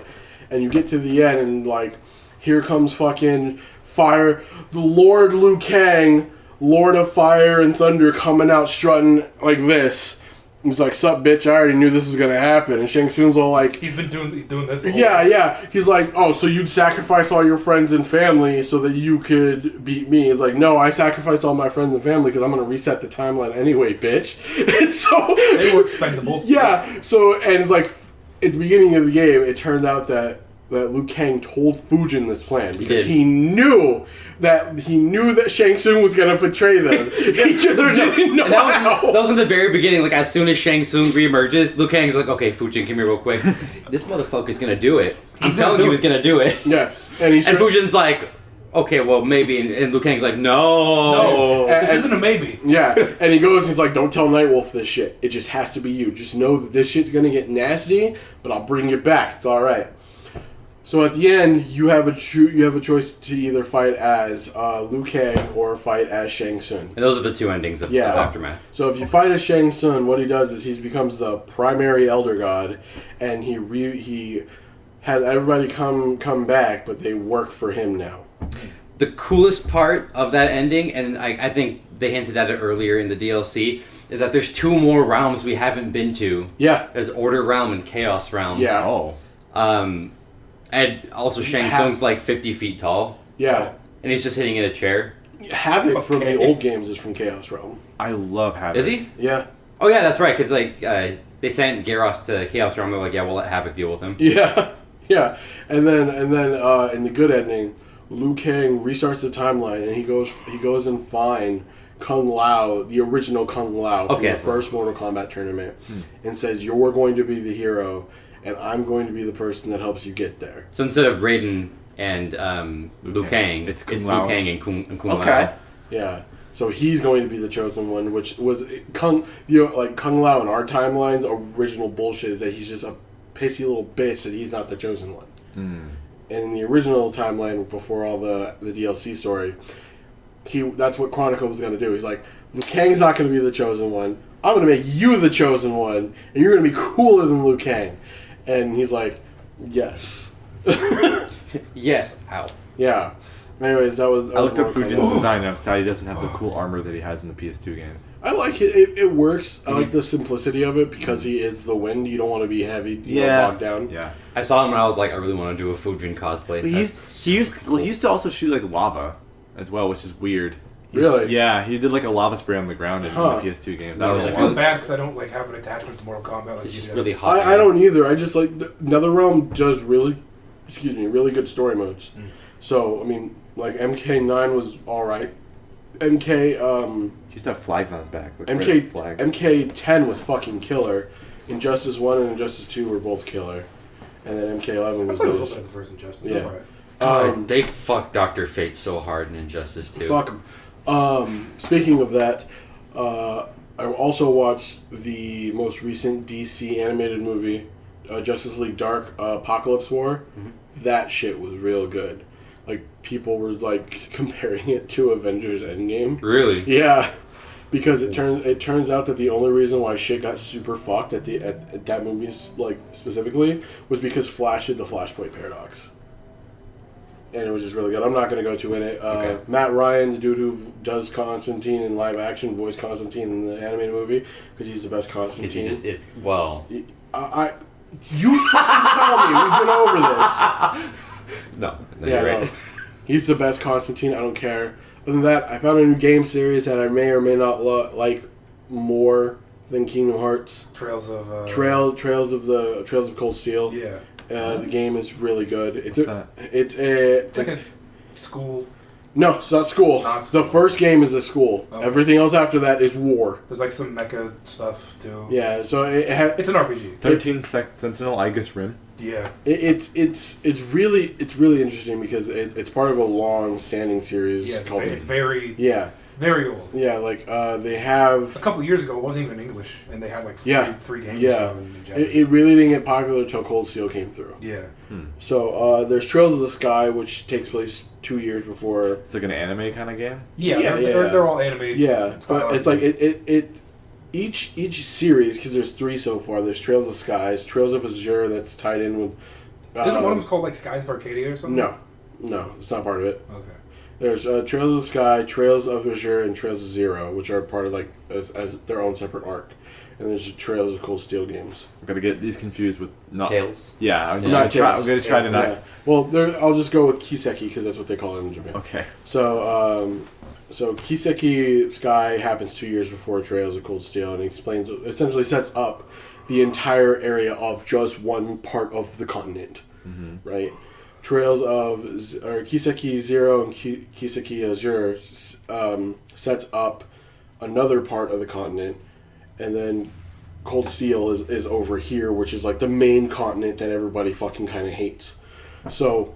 And you get to the end and, like, here comes fucking fire. The Lord Liu Kang, Lord of Fire and Thunder, coming out strutting like this. He's like, sup, bitch, I already knew this was gonna happen. And Shang Tsung's all like... He's doing this the whole Yeah. He's like, oh, so you'd sacrifice all your friends and family so that you could beat me. It's like, no, I sacrificed all my friends and family because I'm gonna reset the timeline anyway, bitch. And so... They were expendable. Yeah, so, and it's like, at the beginning of the game, it turned out that Liu Kang told Fujin this plan because he knew that Shang Tsung was gonna betray them. He just didn't know how. That was in the very beginning. Like, as soon as Shang Tsung reemerges, Liu Kang's like, okay, Fujin, come here real quick. This motherfucker's gonna do it. I'm telling you he's gonna do it. Yeah, and Fujin's like, okay, well, maybe. And Liu Kang's like, no. This isn't a maybe. Yeah, and he goes and he's like, don't tell Nightwolf this shit. It just has to be you. Just know that this shit's gonna get nasty, but I'll bring you back. It's alright. So at the end, you have a choice to either fight as Liu Kang or fight as Shang Tsung. And those are the two endings of Aftermath. So if you fight as Shang Tsung, what he does is he becomes the primary Elder God, and he has everybody come back, but they work for him now. The coolest part of that ending, and I think they hinted at it earlier in the DLC, is that there's two more realms we haven't been to. Yeah. There's Order Realm and Chaos Realm. Yeah. Oh. And also Shang Tsung's like 50 feet tall. Yeah. And he's just sitting in a chair. Havoc from the old games is from Chaos Realm. I love Havoc. Is he? Yeah. Oh yeah, that's right, because like, they sent Gyros to Chaos Realm, they're like, yeah, we'll let Havoc deal with him. Yeah. Yeah. And then in the good ending, Liu Kang restarts the timeline and he goes and finds Kung Lao, the original Kung Lao from the first Mortal Kombat tournament, and says, you're going to be the hero, and I'm going to be the person that helps you get there. So instead of Raiden and Liu Kang, it's Liu Kang and Kung Lao. Yeah. So he's going to be the chosen one, which was Kung Lao in our timeline's original bullshit is that he's just a pissy little bitch that he's not the chosen one. And in the original timeline, before all the DLC story, that's what Kronika was going to do. He's like, Liu Kang's not going to be the chosen one. I'm going to make you the chosen one, and you're going to be cooler than Liu Kang. And he's like, yes. Yes. Ow. Yeah. Anyways, that was I looked up Fujin's design and I'm sad he doesn't have the cool armor that he has in the PS2 games. I like it. It works. I like the simplicity of it because he is the wind. You don't want to be heavy, bogged down. Yeah. I saw him and I was like, I really want to do a Fujin cosplay. But he used to also shoot like lava as well, which is weird. Really? Yeah, he did like a lava spray on the ground in the PS2 games. That I was feel bad because I don't like have an attachment to Mortal Kombat. Like It's just you really do. hot. I don't either. I just like NetherRealm does really good story modes. So I mean, like MK9 was all right. He used to have flags on his back. Like red flags. MK10 was fucking killer. Injustice 1 and Injustice 2 were both killer, and then MK11 I was played a little those. bit of the first Injustice. Yeah. Alright. They fucked Dr. Fate so hard in Injustice 2. Fuck 'em. Speaking of that, I also watched the most recent DC animated movie, Justice League Dark Apocalypse War. That shit was real good. Like, people were like comparing it to Avengers Endgame. Really? Yeah, because it turns out that the only reason why shit got super fucked at that movie, like specifically, was because Flash did the Flashpoint paradox. And it was just really good. I'm not going to go too in it. Okay. Matt Ryan, the dude who does Constantine in live action, voiced Constantine in the animated movie, because he's the best Constantine. He just is, well... You fucking tell me. We've been over this. No, Yeah, you're right. no. He's the best Constantine. I don't care. Other than that, I found a new game series that I may or may not like more than Kingdom Hearts. Trails of Trails of Cold Steel. Yeah. The game is really good. What's It's like a school. No, it's not school. Not school. The first game is a school. Okay. Everything else after that is war. There's like some mecha stuff too. Yeah, so It's an RPG. 13 Sentinel Igus Rim. Yeah. it's really interesting because it's part of a long standing series. Yeah. called It's very yeah. very old. Yeah, like they have A couple of years ago, it wasn't even in English, and they had like three games. yeah. Or so in Japanese. It really didn't get popular until Cold Steel came through. Yeah. So there's Trails of the Sky, which takes place 2 years before. It's like an anime kind of game. Yeah. They're all animated. Yeah, style but it's like RPGs. each series, because there's 3 so far. There's Trails of the Skies, Trails of Azure that's tied in with. Isn't one of them called like Skies of Arcadia or something? No, it's not part of it. Okay. There's Trails of the Sky, Trails of Azure, and Trails of Zero, which are part of like as their own separate arc. And there's Trails of Cold Steel games. I'm gonna get these confused with not Tales. Yeah, I'm Yeah. gonna Not try. Tales. I'm gonna try to not. Yeah. Well, I'll just go with Kiseki because that's what they call it in Japan. Okay. So Kiseki Sky happens 2 years before Trails of Cold Steel, and essentially sets up the entire area of just one part of the continent, right? Trails of Kiseki Zero and Kiseki Azure sets up another part of the continent, and then Cold Steel is over here, which is like the main continent that everybody fucking kind of hates. So,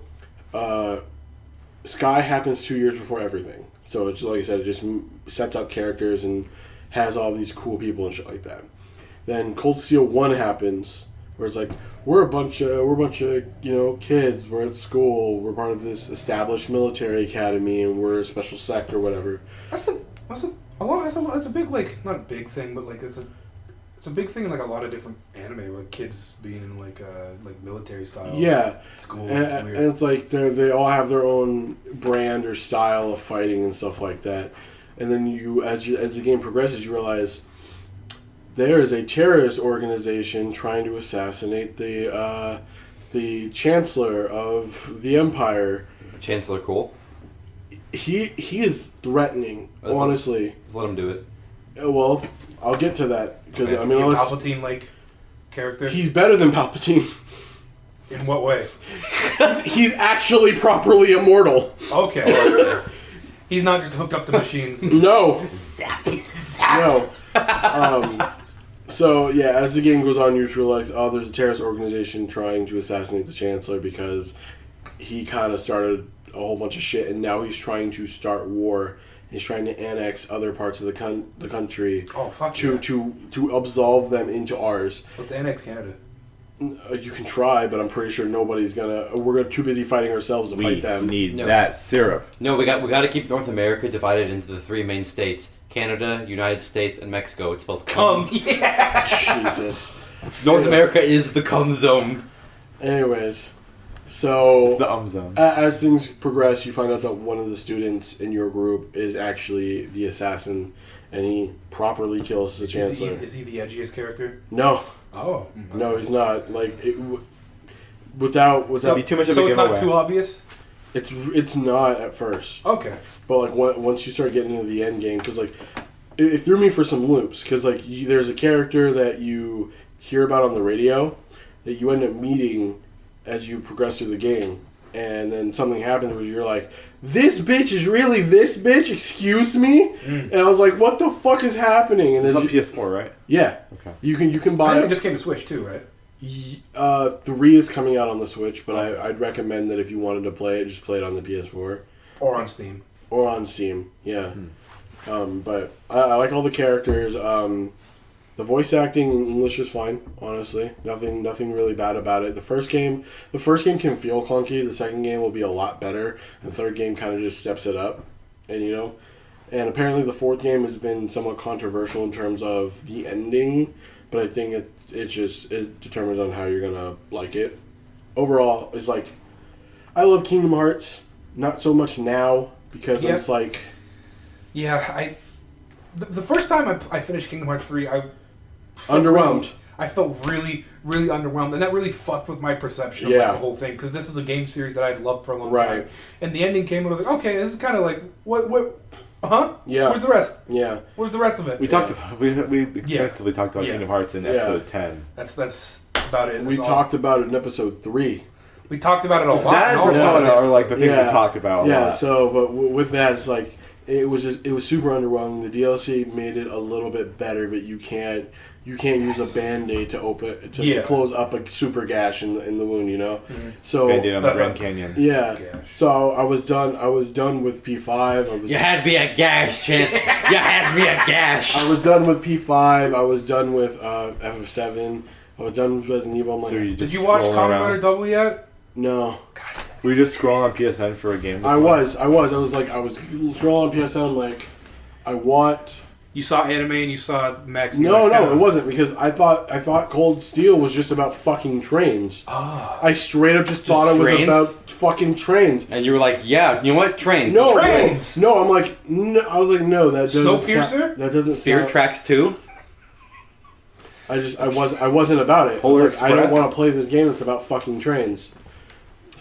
Sky happens 2 years before everything. So it's like I said, it just sets up characters and has all these cool people and shit like that. Then Cold Steel 1 happens, where it's like we're a bunch of kids. We're at school. We're part of this established military academy, and we're a special sect or whatever. That's a big, like, not a big thing, but like it's a big thing in like a lot of different anime, like kids being in like military style. Yeah, School. and it's like they all have their own brand or style of fighting and stuff like that. And then as the game progresses, you realize there is a terrorist organization trying to assassinate the chancellor of the empire. Is the Chancellor cool? He is threatening, honestly. Just let him do it. Well, I'll get to that because Is he a Palpatine-like character? he's better than Palpatine. In what way? He's actually properly immortal. Okay. He's not just hooked up to machines. No. Zap, zap. No. So, yeah, as the game goes on, you realize, there's a terrorist organization trying to assassinate the Chancellor because he kind of started a whole bunch of shit, and now he's trying to start war. He's trying to annex other parts of the country to absolve them into ours. Let's annex Canada. You can try, but I'm pretty sure nobody's gonna. We're too busy fighting ourselves to fight them. We need No. that syrup. No, we got to keep North America divided into the 3 main states: Canada, United States, and Mexico. It spells cum. Yeah. Jesus. North America is the cum zone. Anyways, so It's the zone. as things progress, you find out that one of the students in your group is actually the assassin, and he properly kills the Chancellor. Is he the edgiest character? No, Oh. no, he's not. Like without So, be too much of so a it's not giveaway. too obvious? it's not at first. Okay. But like once you start getting into the end game, because like it threw me for some loops. Because like there's a character that you hear about on the radio that you end up meeting as you progress through the game, and then something happens where you're like, "This bitch is really this bitch? Excuse me?" And I was like, "What the fuck is happening?" And It's on you- PS4, right? yeah, Okay. you can I buy think it it. just came to Switch too, right? 3 is coming out on the Switch, but I'd recommend that if you wanted to play it, just play it on the PS4. Or on Steam. Or on Steam, yeah. But I like all the characters. The voice acting in English is fine, honestly. Nothing really bad about it. The first game can feel clunky. The second game will be a lot better. And the third game kind of just steps it up. And apparently the fourth game has been somewhat controversial in terms of the ending. But I think it determines on how you're gonna like it. Overall, it's like I love Kingdom Hearts. Not so much now because I'm just like. Yeah, the first time I finished Kingdom Hearts 3, Underwhelmed. I felt really, really underwhelmed, and that really fucked with my perception of like, the whole thing, because this is a game series that I'd loved for a long time. And the ending came, and I was like, okay, this is kind of like, what, huh? Yeah. Where's the rest? Yeah. Where's the rest of it? We talked about we extensively talked about Kingdom Hearts in episode 10. That's about it. We talked about it in episode 3. We talked about it a lot. That and Persona are like the thing we talk about a lot. Yeah, so, but with that, it's like, it was super underwhelming. The DLC made it a little bit better, but you can't use a Band-Aid to close up a super gash in the wound, you know? Mm-hmm. So Band-Aid on the Grand Canyon. Yeah. So I was done with P5. You had me a gash, Chance. You had me a gash. I was done with P5. I was done with FF7. I was done with Resident Evil. So did you watch Kamen Rider Double yet? No. God. Were you just scrolling on PSN for a game? I was scrolling on PSN. I'm like, I want. You saw anime and you saw Max. No, it wasn't, because I thought Cold Steel was just about fucking trains. I straight up just thought it was about fucking trains. And you were like, yeah, you know what? Trains. No, trains. No, I'm like, no. I was like, no, that doesn't. Snowpiercer? That doesn't. Spirit Tracks 2. I wasn't about it. I don't want to play this game that's about fucking trains.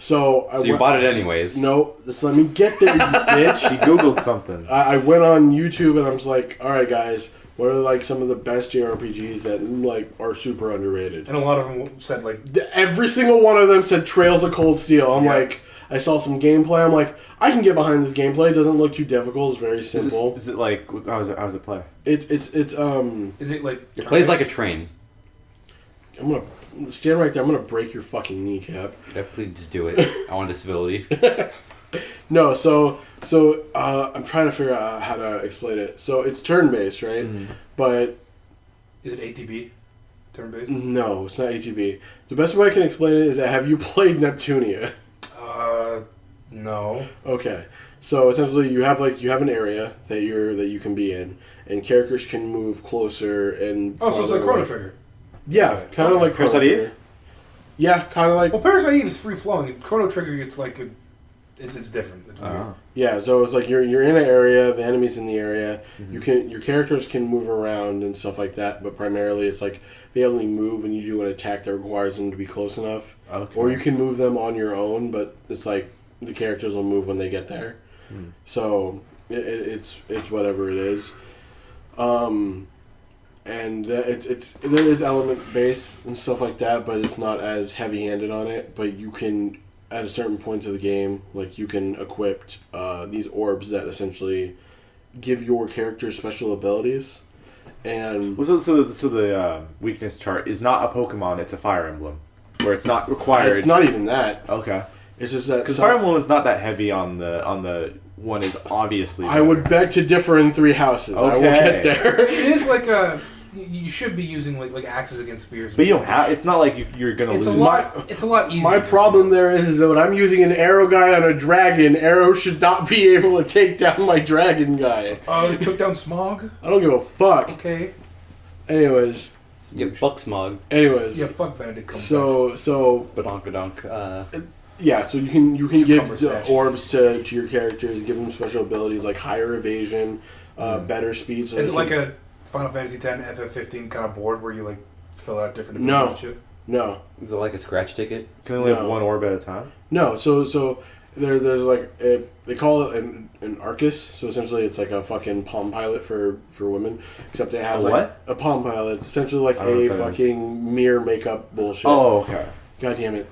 So you bought it anyways. No, just let me get there, you bitch. He Googled something. I went on YouTube and I was like, all right, guys, what are like some of the best JRPGs that like are super underrated? And a lot of them said like every single one of them said Trails of Cold Steel. I'm like, I saw some gameplay. I'm like, I can get behind this gameplay. It doesn't look too difficult. It's very simple. Is it like how does it play? Is it like it plays like a train? I'm gonna stand right there. I'm gonna break your fucking kneecap. Yeah, please just do it. I want disability. No, so I'm trying to figure out how to explain it. So it's turn-based, right? Mm-hmm. But is it ATB? Turn-based? No, it's not ATB. The best way I can explain it is that have you played Neptunia? No. Okay. So essentially, you have an area that you can be in, and characters can move closer and. Oh, so it's like Chrono Trigger. Yeah, kind of like Parasite Eve. Yeah, kind of like. Well, Parasite Eve is free flowing. Chrono Trigger, it's like it's different. It's weird. Yeah, so it's like you're in an area, the enemy's in the area. Mm-hmm. Your characters can move around and stuff like that, but primarily it's like they only move when you do an attack that requires them to be close enough. Okay. Or you can move them on your own, but it's like the characters will move when they get there. Mm. So it's whatever it is. And there is element based and stuff like that, but it's not as heavy handed on it. But you can, at a certain points of the game, like you can equip these orbs that essentially give your character special abilities. And so the weakness chart is not a Pokemon; it's a Fire Emblem, where it's not required. It's not even that. Okay. It's just that because Fire Emblem is not that heavy on the one is obviously. I would beg to differ in 3 houses. Okay. I will get there. It is like you should be using like axes against spears. But you don't have. It's not like you're gonna lose. It's a lot easier. My problem there is that when I'm using an arrow guy on a dragon, arrow should not be able to take down my dragon guy. Oh, they took down Smog? I don't give a fuck. Okay. Anyways. Yeah, fuck Smog. Anyways. Yeah, fuck Benedict Cumberbatch. So. Badonkadonk. Yeah, so you can give orbs to your characters, give them special abilities like higher evasion, better speed. So is it like a Final Fantasy X FF15 kind of board where you like fill out different abilities and shit? No. Is it like a scratch ticket? Can you only have one orb at a time? No. So there's like they call it an Arcus. So essentially it's like a fucking Palm Pilot for women, except it has a Palm Pilot. It's essentially like a fucking mirror makeup bullshit. Oh, okay. God damn it.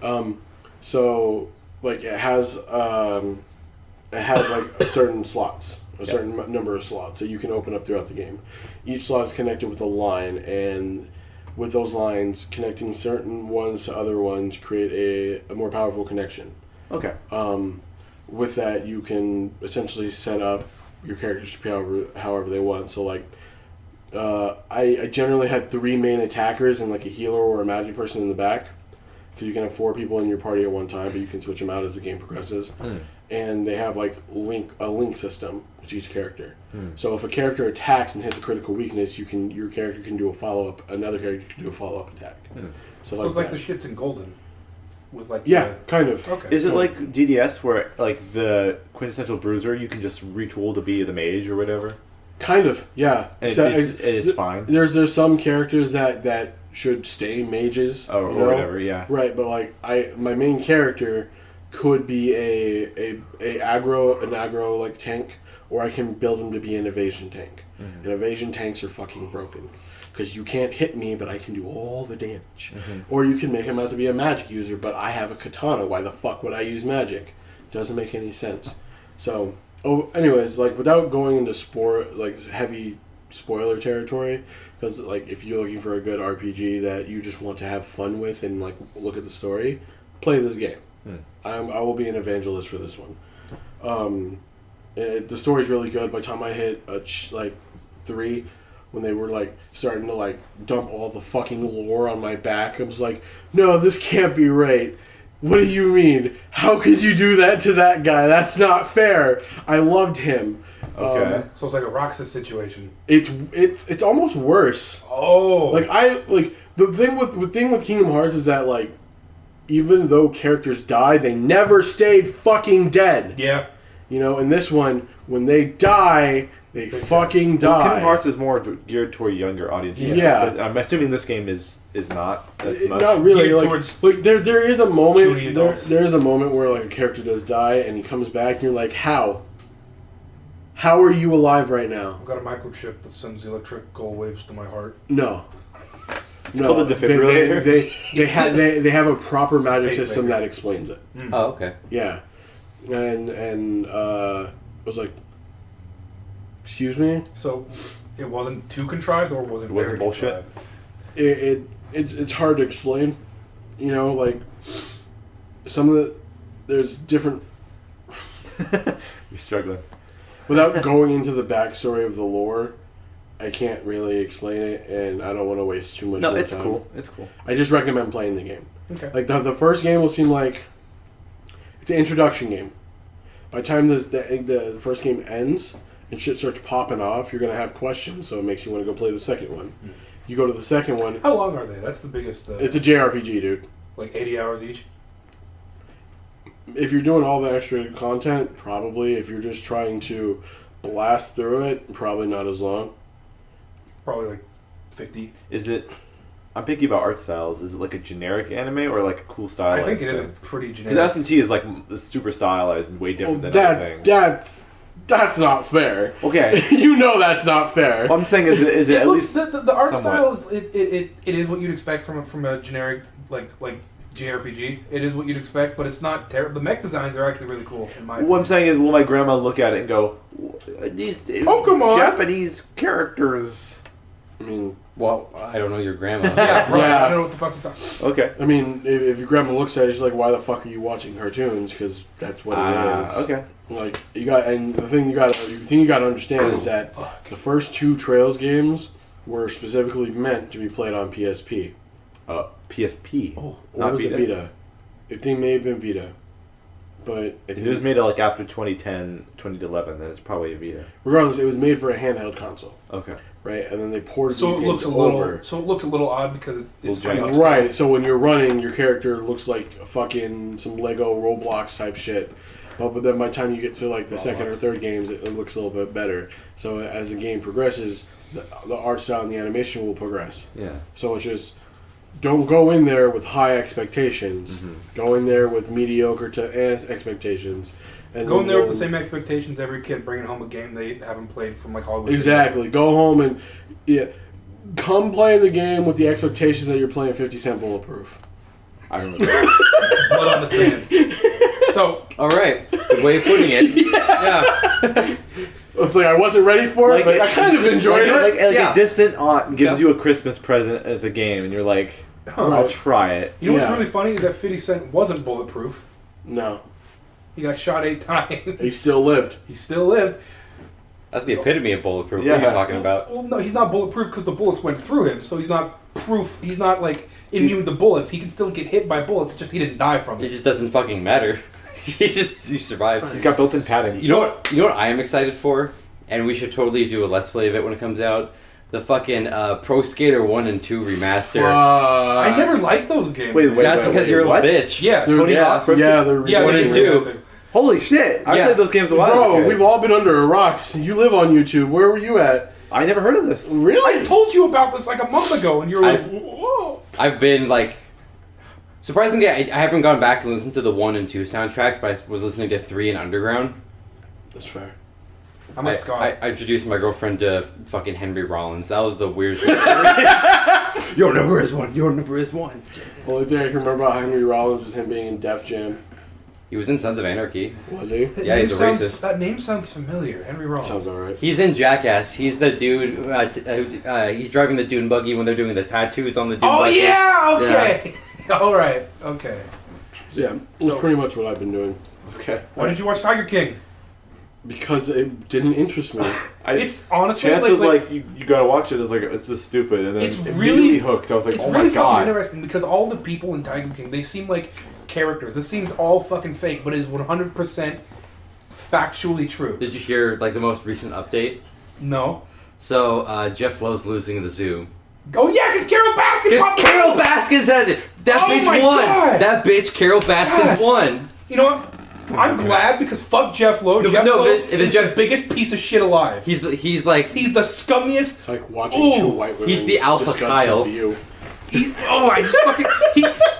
So like it has like a certain slots. A certain number of slots that you can open up throughout the game. Each slot is connected with a line, and with those lines, connecting certain ones to other ones create a more powerful connection. Okay. With that, you can essentially set up your characters to be however they want. So, like, I generally had 3 main attackers and, like, a healer or a magic person in the back. Because you can have 4 people in your party at one time, but you can switch them out as the game progresses. And they have, like, a link system with each character. So if a character attacks and hits a critical weakness, your character can do a follow-up, another character can do a follow-up attack. So it's like the shits in Golden. With like kind of. Okay. Is it like DDS where, like, the quintessential bruiser, you can just retool to be the mage or whatever? Kind of, yeah. And it's fine? There's some characters that should stay mages. or you know? whatever. Yeah. Right, but like my main character could be an aggro like tank, or I can build him to be an evasion tank. Mm-hmm. And evasion tanks are fucking broken because you can't hit me, but I can do all the damage. Mm-hmm. Or you can make him out to be a magic user, but I have a katana. Why the fuck would I use magic? Doesn't make any sense. So, anyways, like without going into heavy spoiler territory, because like if you're looking for a good RPG that you just want to have fun with and like look at the story, play this game. I will be an evangelist for this one. The story's really good. By the time I hit 3, when they were like starting to like dump all the fucking lore on my back, I was like, no, this can't be right. What do you mean? How could you do that to that guy? That's not fair. I loved him. Okay. So it's like a Roxas situation. It's almost worse. Oh. The thing with Kingdom Hearts is that like even though characters die, they never stayed fucking dead. Yeah. You know, in this one, when they die, they fucking die. Well, Kingdom Hearts is more geared toward younger audiences. Yeah. I'm assuming this game is not as much. Not really. Geared Like towards there is a moment. Judy adults. There is a moment where like a character does die, and he comes back, and you're like, how? How are you alive right now? I've got a microchip that sends electrical waves to my heart. No. It's called a defibrillator. They have a proper magic Pacemaker. system that explains it. Oh, okay. Yeah, and I was like, excuse me. So it wasn't too contrived, or was it? It wasn't very bullshit? contrived? It's hard to explain. You know, like there's different. You're struggling. Without going into the backstory of the lore, I can't really explain it, and I don't want to waste too much more time. It's cool. It's cool. I just recommend playing the game. Okay. Like, the first game will seem like... It's an introduction game. By the time the first game ends, and shit starts popping off, you're going to have questions, so it makes you want to go play the second one. You go to the second one... How long are they? That's the biggest... It's a JRPG, dude. Like 80 hours each? If you're doing all the extra content, probably. If you're just trying to blast through it, probably not as long. Probably like 50. Is it... I'm thinking about art styles. Is it like a generic anime or like a cool stylized I think it is a thing? pretty generic. Because SMT is like super stylized and way different than everything. That's not fair. Okay. You know that's not fair. What I'm saying is it at looks, least the art somewhat. style is it is what you'd expect from a generic like JRPG. It is what you'd expect, but it's not terrible. The mech designs are actually really cool in my opinion. What I'm saying is, will my grandma look at it and go, "These Pokemon! Japanese characters"? I mean, Well, I don't know your grandma. Yeah, right. Yeah. I don't know what the fuck you're talking. Okay. I mean, if your grandma looks at it, she's like, "Why the fuck are you watching cartoons?" Because that's what it is. Okay. Like the thing you got to understand is that the first 2 Trails games were specifically meant to be played on PSP. PSP. Or Not was Vita? it Vita? I think it may have been Vita. But If it was made like after 2010, 2011, then it's probably a Vita. regardless, it was made for a handheld console, Okay. right? And then they ported So these it looks games a little. over. So it looks a little odd because it's Little janky. Right, so when you're running, your character looks like fucking some Lego Roblox type shit. But then by the time you get to like the second or third games, it looks a little bit better. So as the game progresses, the art style and the animation will progress. Yeah. So it's just, don't go in there with high expectations. Mm-hmm. Go in there with mediocre to expectations. And Go in then there with the same expectations every kid bringing home a game they haven't played from like Hollywood. Exactly. Go home and come play the game with the expectations that you're playing 50 Cent Bulletproof. I remember. Blood on the sand. So All right. Good way of putting it. Yeah. It's like I wasn't ready for it, but I kind of enjoyed it. Like Yeah. a distant aunt gives you a Christmas present as a game, and you're like, I'll try it. you know Yeah. what's really funny is that 50 Cent wasn't bulletproof. No, He got shot 8 times. he still lived. He still lived. That's the epitome of bulletproof. Yeah. What are you talking about? Well, no, he's not bulletproof because the bullets went through him. So he's not proof. He's not like immune to bullets. He can still get hit by bullets. It's just he didn't die from It it. just doesn't fucking matter. he survives. He's got built-in padding. You know what I am excited for? And we should totally do a Let's Play of it when it comes out. The fucking Pro Skater 1 and 2 remaster. I never liked those games. Wait, That's because you're a what? little bitch. Yeah, Tony Yeah. Hawk? Yeah, they're yeah, One they and did two. remaster. Holy shit! I Yeah. played those games a while Bro, ago. we've all been under a rock. You live on YouTube. Where were you at? I never heard of this. Really? I told you about this like a month ago, and you were I- like, whoa. I've been like, surprisingly, I haven't gone back and listened to the 1 and 2 soundtracks, but I was listening to 3 and Underground. That's fair. I'm a Scott. I introduced my girlfriend to fucking Henry Rollins. That was the weirdest experience. Your number is 1. Your number is 1. The only thing I can remember about Henry Rollins was him being in Def Jam. He was in Sons of Anarchy. Was he? That Yeah, name he's a sounds- racist. That name sounds familiar. Henry Rollins. Sounds alright. He's in Jackass. He's the dude. He's driving the dune buggy when they're doing the tattoos on the dune Oh buggy. yeah, okay. All right, okay. Yeah, that's pretty much what I've been doing. Okay. Why did you watch Tiger King? Because it didn't interest me. It's honestly Chance was like, you gotta watch it. It's like, it's just stupid. And then It's immediately really hooked. I was like, it's oh really my fucking god. interesting because all the people in Tiger King, they seem like characters. This seems all fucking fake, but it is 100% factually true. Did you hear like the most recent update? No. So Jeff Lowe's losing the zoo. Oh yeah, because Carol Baskin popped Carol up. Baskins has it. That Oh bitch my won. God. That bitch Carol Baskins God. won. You know what? I'm glad because fuck Jeff Lowe. No, Jeff no, Lowe but is the biggest piece of shit alive. He's like He's the scummiest. It's like watching Ooh, two white women. he's the alpha discuss Kyle. The View. I just fucking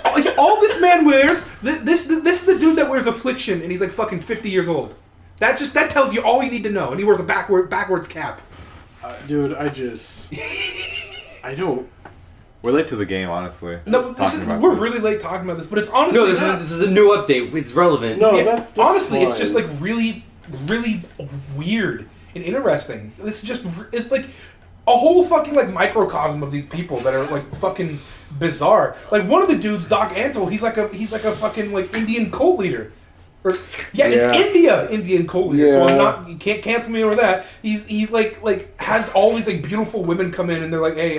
like, all this man wears. This is the dude that wears Affliction, and he's like fucking 50 years old. That tells you all you need to know. And he wears a backwards cap. Dude, I don't. We're late to the game, honestly. No, we're really late talking about this, but it's honestly No, this is a new update. It's relevant. No, yeah, that's honestly, it's fine. just like really, really weird and interesting. It's like a whole fucking like microcosm of these people that are like fucking bizarre. Like one of the dudes, Doc Antle, he's like a fucking like Indian cult leader. It's Indian cult leader. So I'm not, you can't cancel me over that. He's like has all these like beautiful women come in and they're like, hey,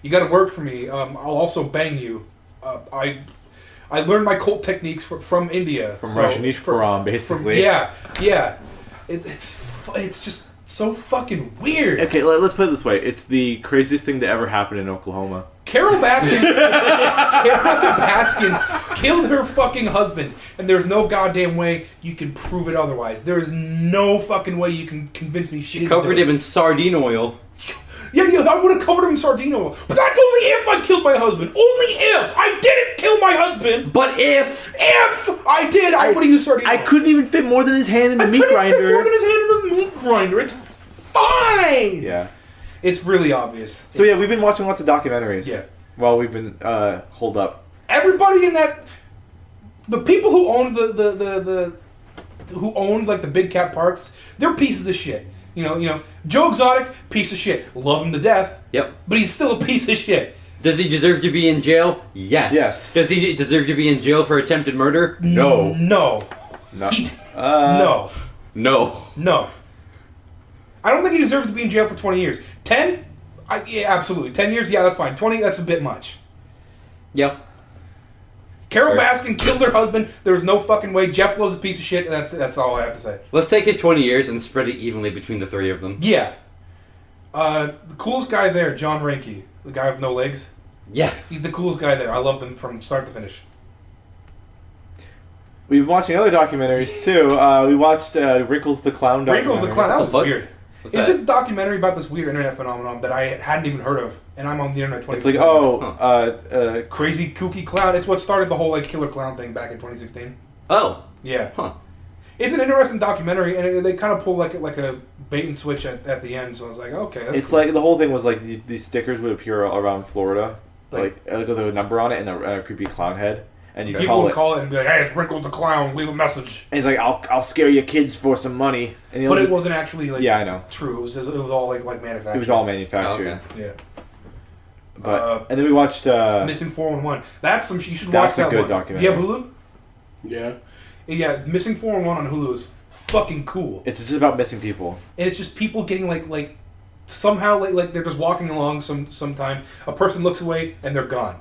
you got to work for me. I'll also bang you. I learned my cult techniques from India. From Rajneesh Puram, basically. Yeah. It's just so fucking weird. Okay, let's put it this way. It's the craziest thing to ever happen in Oklahoma. Carol Baskin killed her fucking husband, and there's no goddamn way you can prove it otherwise. There is no fucking way you can convince me she didn't Covered do him it. in sardine oil. Yeah, I would have covered him in sardine oil. But that's only if I killed my husband. Only if I didn't kill my husband. But if I did, I would have used sardine oil. I couldn't even fit more than his hand in the meat couldn't fit grinder. more than his hand in the meat grinder. It's fine. Yeah. It's really obvious. So yeah, we've been watching lots of documentaries. Yeah. While we've been holed up. Everybody in that, the people who own who owned like the big cat parks, they're pieces of shit. You know, Joe Exotic, piece of shit. Love him to death. Yep. But he's still a piece of shit. Does he deserve to be in jail? Yes. Yes. Does he deserve to be in jail for attempted murder? No. No. No. No. No. I don't think he deserves to be in jail for 20 years. 10? Yeah, absolutely. 10 years? Yeah, that's fine. 20? That's a bit much. Yep. Carol Fair. Baskin killed her husband. There was no fucking way. Jeff Lowe's a piece of shit. That's all I have to say. Let's take his 20 years and spread it evenly between the three of them. Yeah. The coolest guy there, John Reinke, the guy with no legs. Yeah. He's the coolest guy there. I love him from start to finish. We've been watching other documentaries too. We watched Wrinkles the Clown documentary. Wrinkles the Clown. That What was the fuck? weird. What's It's that? a documentary about this weird internet phenomenon that I hadn't even heard of, and I'm on the internet 24/7. It's like, Crazy kooky clown. It's what started the whole like killer clown thing back in 2016. Oh. Yeah. Huh. It's an interesting documentary, and they kind of pull like a bait and switch at the end. So I was like, okay, that's it's cool. like the whole thing was like these stickers would appear around Florida, Like- with a number on it and a creepy clown head, and you people call would it. call it and be like, hey, it's Wrinkles the Clown. Leave a message. And he's like, I'll scare your kids for some money. And he'll But it just- wasn't actually like Yeah, I know. true. It was all like manufactured. It was all manufactured. Okay. Yeah. But and then we watched. Missing 411. That's some. You should That's watch a that good one. documentary. Do you have Hulu? Yeah. Yeah, Missing 411 on Hulu is fucking cool. It's just about missing people. And it's just people getting like somehow like they're just walking along sometime. A person looks away and they're gone.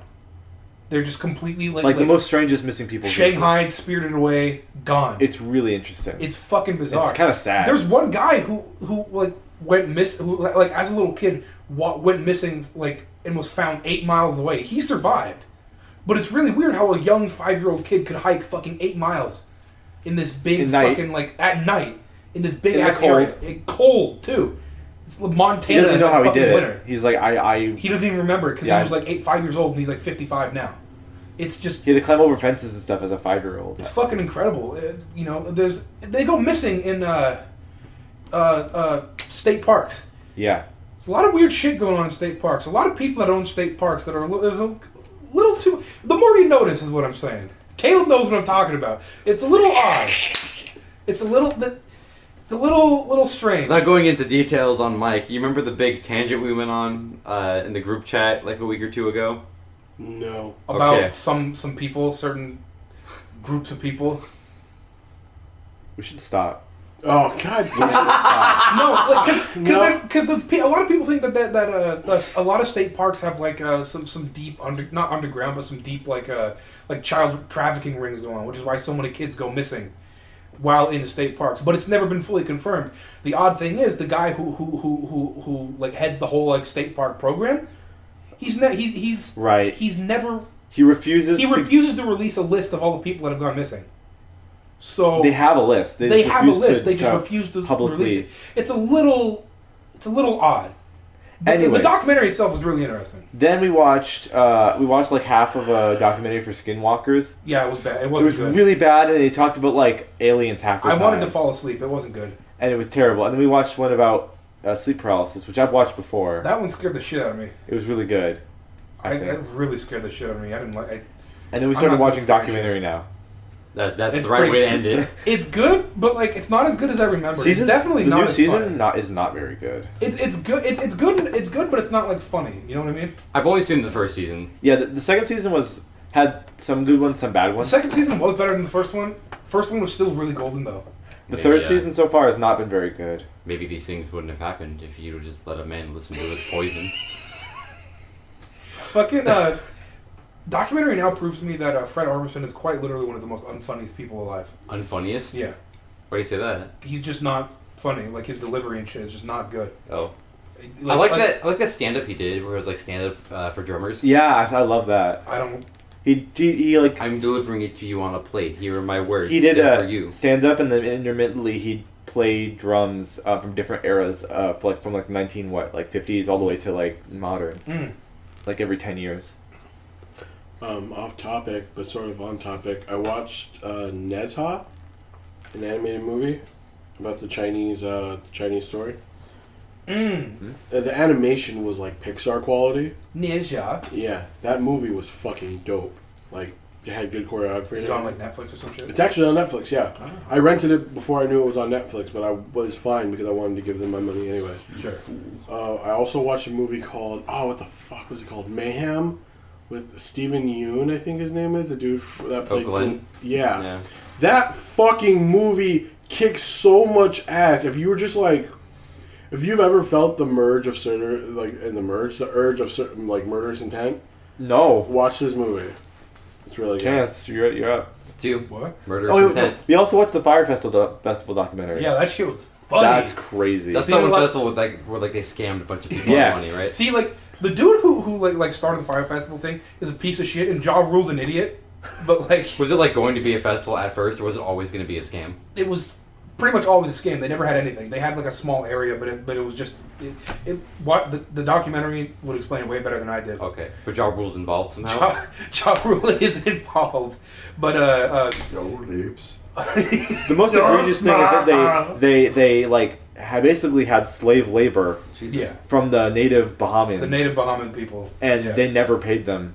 They're just completely Like the most strangest missing people. Shanghai, spirited away, gone. It's really interesting. It's fucking bizarre. It's kind of sad. There's one guy who like went who like as a little kid went missing like and was found 8 miles away. He survived, but it's really weird how a young 5-year-old kid could hike fucking 8 miles in this big At night. fucking like at night in this big In the ass area. Cold too. It's Montana. He doesn't know how he did it. Winter. He's like, He doesn't even remember it because he was like 5 years old and he's like 55 now. It's just... He had to climb over fences and stuff as a 5-year-old. It's fucking incredible. You know, they go missing in state parks. Yeah. There's a lot of weird shit going on in state parks. A lot of people that own state parks that are there's a little too. The more you notice is what I'm saying. Caleb knows what I'm talking about. It's a little odd. It's a little strange. Not going into details on Mike. You remember the big tangent we went on in the group chat like a week or two ago? No. About some people, certain groups of people. We should stop. Oh God! Because a lot of people think that a lot of state parks have like some deep not underground but some deep like child trafficking rings going on, which is why so many kids go missing while in the state parks. But it's never been fully confirmed. The odd thing is the guy who like heads the whole like state park program. He refuses to release a list of all the people that have gone missing. So they have a list. They just refuse to publicly release it. It's a little odd. The documentary itself was really interesting. Then we watched like half of a documentary for Skinwalkers. Yeah, it was bad. It was good. really bad, and they talked about like aliens half the time. I wanted to fall asleep. It wasn't good. And it was terrible. And then we watched one about sleep paralysis, which I've watched before. That one scared the shit out of me. It was really good. It really scared the shit out of me. I didn't like it. And then we started watching documentary now. That's the right way to end it. It's good, but like it's not as good as I remember. It's definitely not as season is not very good. It's good. It's good, but it's not like funny. You know what I mean? I've only seen the first season. Yeah, the second season had some good ones, some bad ones. The second season was better than the first one. First one was still really golden though. The third season so far has not been very good. Maybe these things wouldn't have happened if you just let a man listen to his poison. Fucking documentary now proves to me that Fred Armisen is quite literally one of the most unfunniest people alive. Unfunniest? Yeah. Why do you say that? He's just not funny. Like his delivery and shit is just not good. Oh. I like that stand up he did where it was like stand up for drummers. Yeah, I love that. I don't. He like I'm delivering it to you on a plate. Here are my words. He did for you. Stand up, and then intermittently he'd play drums from different eras, from 50s all the way to like modern, like every 10 years. Off topic, but sort of on topic. I watched Nezha, an animated movie about the Chinese story. The animation was like Pixar quality. Nezha. Yeah, that movie was fucking dope. Like, it had good choreography. Is it on like Netflix or some shit? It's actually on Netflix. Yeah, I rented it before I knew it was on Netflix, but I was fine because I wanted to give them my money anyway. Sure. I also watched a movie called what the fuck was it called? Mayhem. With Steven Yeun, I think his name is, the dude that played... Glenn? Yeah. That fucking movie kicks so much ass. If you were just like... If you've ever felt the urge of certain like murderous intent... No. Watch this movie. It's really good. Chance, you're up. 2. What? Murderous intent. We also watched the Fire Festival documentary. Yeah, that shit was funny. That's crazy. That's the one festival where they scammed a bunch of people out of money, right? See, like... The dude who like started the Fire Festival thing is a piece of shit, and Ja Rule's an idiot. But like, was it like going to be a festival at first, or was it always going to be a scam? It was pretty much always a scam. They never had anything. They had like a small area, but it was just the documentary would explain it way better than I did. Okay, but Ja Rule's involved somehow. Ja Rule is involved, but No leaps. The most egregious thing is that they like basically had slave labor from the native Bahamians. The native Bahamian people. And they never paid them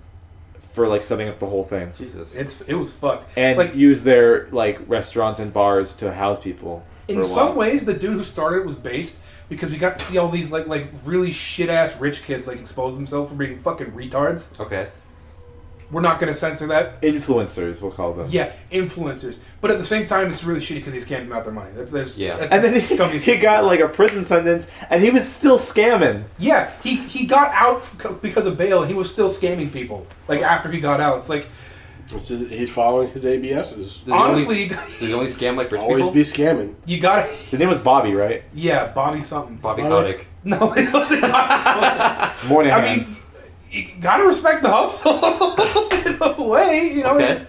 for like setting up the whole thing. Jesus. It was fucked. And like, used their like restaurants and bars to house people. In some ways, the dude who started it was based because we got to see all these like really shit ass rich kids like expose themselves for being fucking retards. Okay. We're not going to censor that. Influencers, we'll call them. Yeah, influencers. But at the same time, it's really shitty because he scammed them out their money. That's and then he got like a prison sentence, and he was still scamming. Yeah, he got out because of bail, and he was still scamming people. Like, after he got out. It's like... He's following his ABSs. Honestly... Does he only scam like rich always people? Be scamming. You gotta... His name was Bobby, right? Yeah, Bobby something. Bobby Kotick. No, it wasn't Bobby Moynihan. I mean... You gotta respect the hustle in a way, you know. Okay.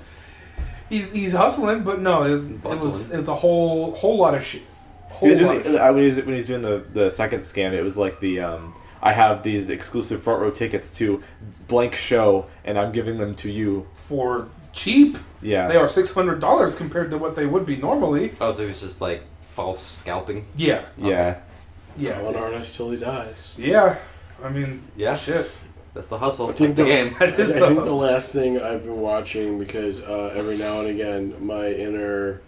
He's hustling, but no, it was a whole lot of shit. Whole When lot. he was doing the second scam, it was like the I have these exclusive front row tickets to blank show, and I'm giving them to you For cheap. Yeah, They are $600 compared to what they would be normally. Oh, so it was just like false scalping. Yeah. yeah. Yeah. One it's- artist till he dies. Yeah. I mean, Yeah. shit. That's the hustle. I That's think the game. That is I think the the last thing I've been watching, because every now and again my inner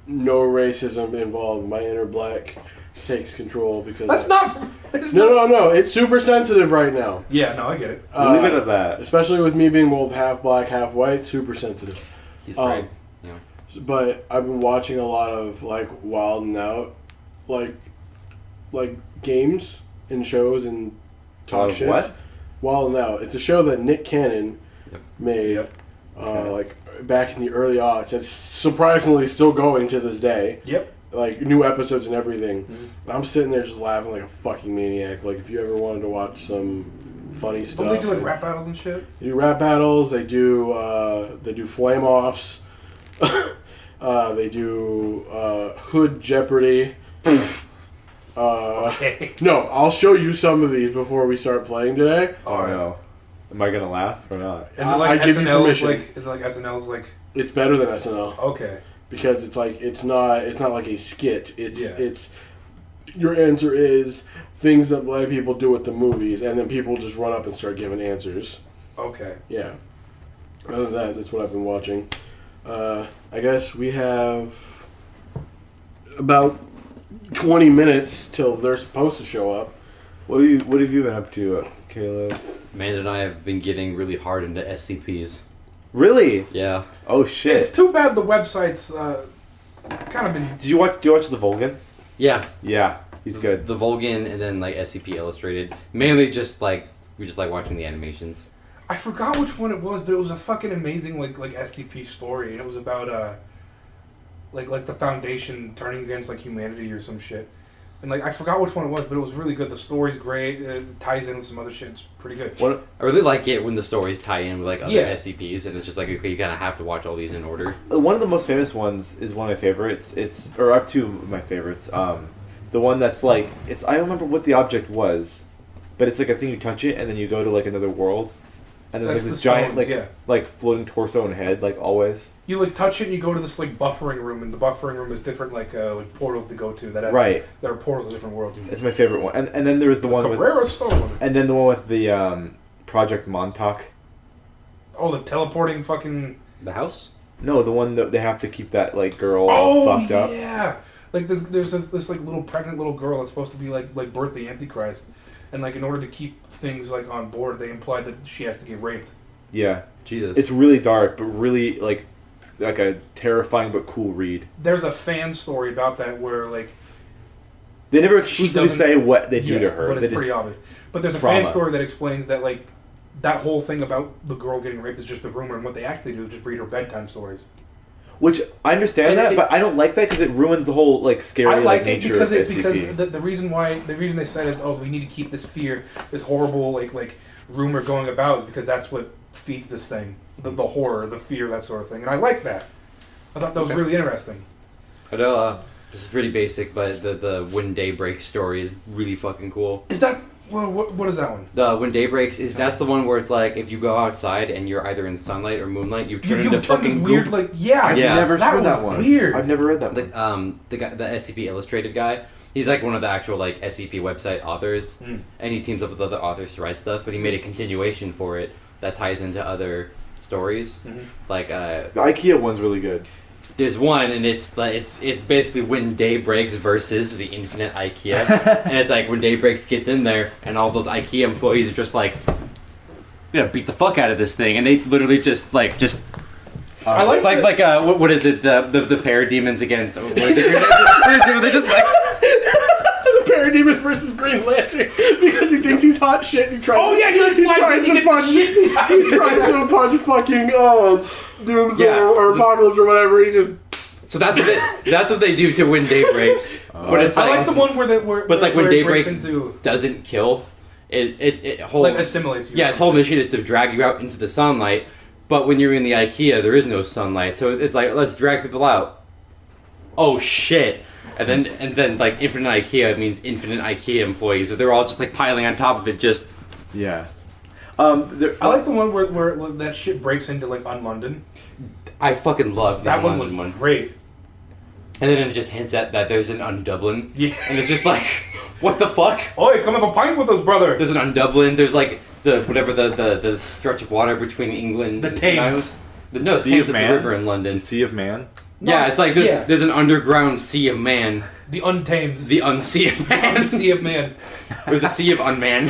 no racism involved, my inner black takes control because That's not. It's no not- no no it's super sensitive right now. Yeah, no, I get it. Leave it at that. Especially with me being both half black, half white, super sensitive. He's right. Yeah. But I've been watching a lot of like Wild and Out, like games and shows and talk shits. What? Wild and Out. It's a show that Nick Cannon Yep. made, Yep. like back in the early aughts. It's surprisingly still going to this day. Yep. Like new episodes and everything. Mm-hmm. And I'm sitting there just laughing like a fucking maniac. Like if you ever wanted to watch some funny stuff. Don't they do like rap battles and shit? They do rap battles. They do flame offs. They do Hood Jeopardy. Okay. No, I'll show you some of these before we start playing today. Oh no. Am I gonna laugh or not? Is it like I give you SNL's permission. like? Is it like SNL's like? It's better than SNL Okay. because it's like it's not like a skit. It's Yeah. it's your answer is things that black people do at the movies, and then people just run up and start giving answers. Okay. Yeah. Other than that, that's what I've been watching. I guess we have about 20 minutes till they're supposed to show up. What have you been up to, Caleb? Amanda and I have been getting really hard into SCPs. Really? Yeah. Oh shit! It's too bad the website's kind of been. Did you watch the Vulcan? Yeah. Yeah, he's good. The Vulcan and then like SCP Illustrated. Mainly just like we just like watching the animations. I forgot which one it was, but it was a fucking amazing like SCP story, and it was about like the Foundation turning against like humanity or some shit. And like I forgot which one it was, but it was really good. The story's great. It ties in with some other shit. It's pretty good. What? I really like it when the stories tie in with like other Yeah. SCPs, and it's just like okay, you kind of have to watch all these in order. One of the most famous ones is one of my favorites. Or I have two of my favorites. The one that's like I don't remember what the object was, but it's like a thing you touch it and then you go to like another world, and there's That's like this the giant stones, like floating torso and head like always. You like touch it, and you go to this like buffering room, and the buffering room is different like portals to go to that have, Right. There are portals to different worlds. It's my favorite one. And then there was the one with Cabrera Stone. and then the one with the Project Montauk. Oh, the teleporting fucking. The house. No, the one that they have to keep that like girl Oh fucked up. yeah, like there's this like little pregnant little girl that's supposed to be like birth the Antichrist, and like in order to keep things like on board, they implied that she has to get raped. Yeah. Jesus. It's really dark, but really like a terrifying but cool read. There's a fan story about that where like They never She exclusively doesn't- say what they do yeah, to her. but They it's pretty just- obvious. But there's a trauma. fan story that explains that like that whole thing about the girl getting raped is just a rumor, and what they actually do is just read her bedtime stories. Which I understand And that, it- but I don't like that because it ruins the whole like scary I like it nature because of it SCP. because the reason they said is we need to keep this fear, this horrible like rumor going about is because that's what feeds this thing, the horror, the fear, that sort of thing, and I like that. I thought that was Okay. really interesting. I know this is pretty basic, but the When Day Breaks story is really fucking cool. Is that what is that one? The When Day Breaks that's the one where it's like if you go outside and you're either in sunlight or moonlight, you turn into turn this fucking weird goop. like yeah. I've Yeah. never that read that was one. weird. I've never read that one. The guy, the SCP Illustrated guy, he's like one of the actual like SCP website authors, and he teams up with other authors to write stuff. But he made a continuation for it that ties into other stories. Like The IKEA one's really good. there's one, and it's basically When Day Breaks versus the Infinite IKEA, and it's like when Day Breaks gets in there, and all those IKEA employees are just like, beat the fuck out of this thing, and they literally just. I like What is it the parademons against what is it? They're just like The Parademon versus Green Lantern because he thinks he's hot shit and he tries. Oh, yeah, he, like, he flies tries and he to gets the punch. shit He tries to punch fucking Doomsday Yeah. or Apocalypse or whatever. He just so that's what they do to When Day Breaks, but it's I like, like the one where they where but it's like when where Day it breaks Breaks into doesn't kill, it whole like assimilates you. yeah, its whole mission is to drag you out into the sunlight. But when you're in the IKEA, there is no sunlight, so it's like let's drag people out. oh shit. And then like infinite IKEA means infinite IKEA employees. So they're all just like piling on top of it. Just Yeah. I like the one where that shit breaks into like Unlondon. I fucking love That one was great. And then it just hints at that there's an Undublin. Yeah. And it's just like, what the fuck? Oi, come have a pint with us, brother. There's an Undublin. There's like the stretch of water between England The and Thames. Ireland. No, Sea Thames of is Man? the river in London. The Sea of Man. Yeah, it's like Yeah. there's an underground sea of man. The Untamed. The Unsea of Man. Sea of Man. Or the Sea of Unman.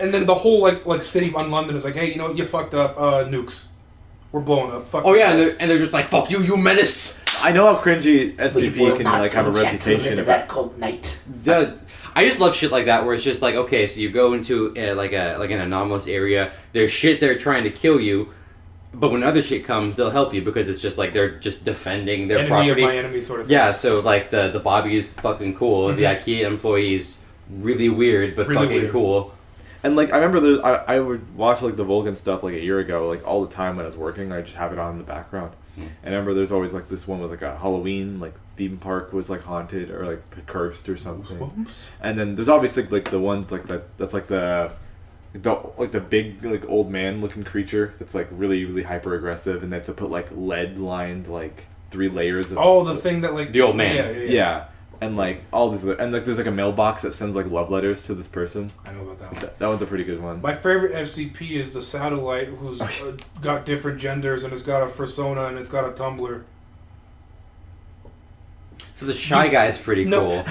And then the whole like city of Unlondon is like, hey, you know what? You fucked up. Nukes. We're blowing up. Fuck Oh you yeah, guys. and they're just like, fuck you, you menace. I know how cringy We SCP will can not like have a go gentle reputation into about. that cold night. I just love shit like that where it's just like, okay, so you go into like an anomalous area. There's shit there trying to kill you, but when other shit comes, they'll help you because it's just like they're just defending their enemy property. of my enemy sort of thing. Yeah, so like the Bobby is fucking cool. The IKEA employee's really weird, but Really fucking weird. cool. And like I remember, I would watch like the Vulcan stuff like a year ago, like all the time when I was working. I just have it on in the background. And I remember there's always like this one with like a Halloween like theme park was like haunted or like cursed or something. And then there's obviously like the ones like that's like the big like old man looking creature that's like really really hyper aggressive, and they have to put like lead lined like 3 layers of Oh, the thing that like The old man. yeah. And like all these other, and like there's like a mailbox that sends like love letters to this person. I know about that one. That one's a pretty good one. My favorite FCP is the satellite who's got different genders and it's got a persona and it's got a Tumblr. So the Shy Guy's pretty cool.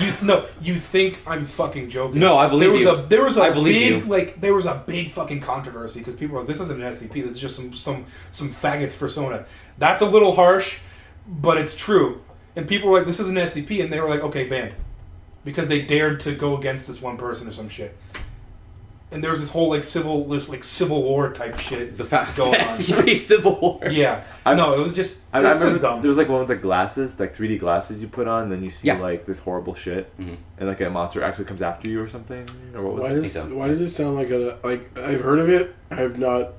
You think I'm fucking joking? No, I believe you. There was a I believe big you. there was a big fucking controversy because people were like, this isn't an SCP. This is just some faggots persona. That's a little harsh, but it's true. And people were like, this is an SCP, and they were like, okay, banned. Because they dared to go against this one person or some shit. And there was this whole civil war type shit The going on. SCP Civil War. Yeah. No, it was just I it was remember just dumb. there was like one with the glasses, like 3D glasses you put on, and then you see Yeah. like this horrible shit, Mhm. and like a monster actually comes after you or something, or what was Why it? does it sound like I've heard of it, I have not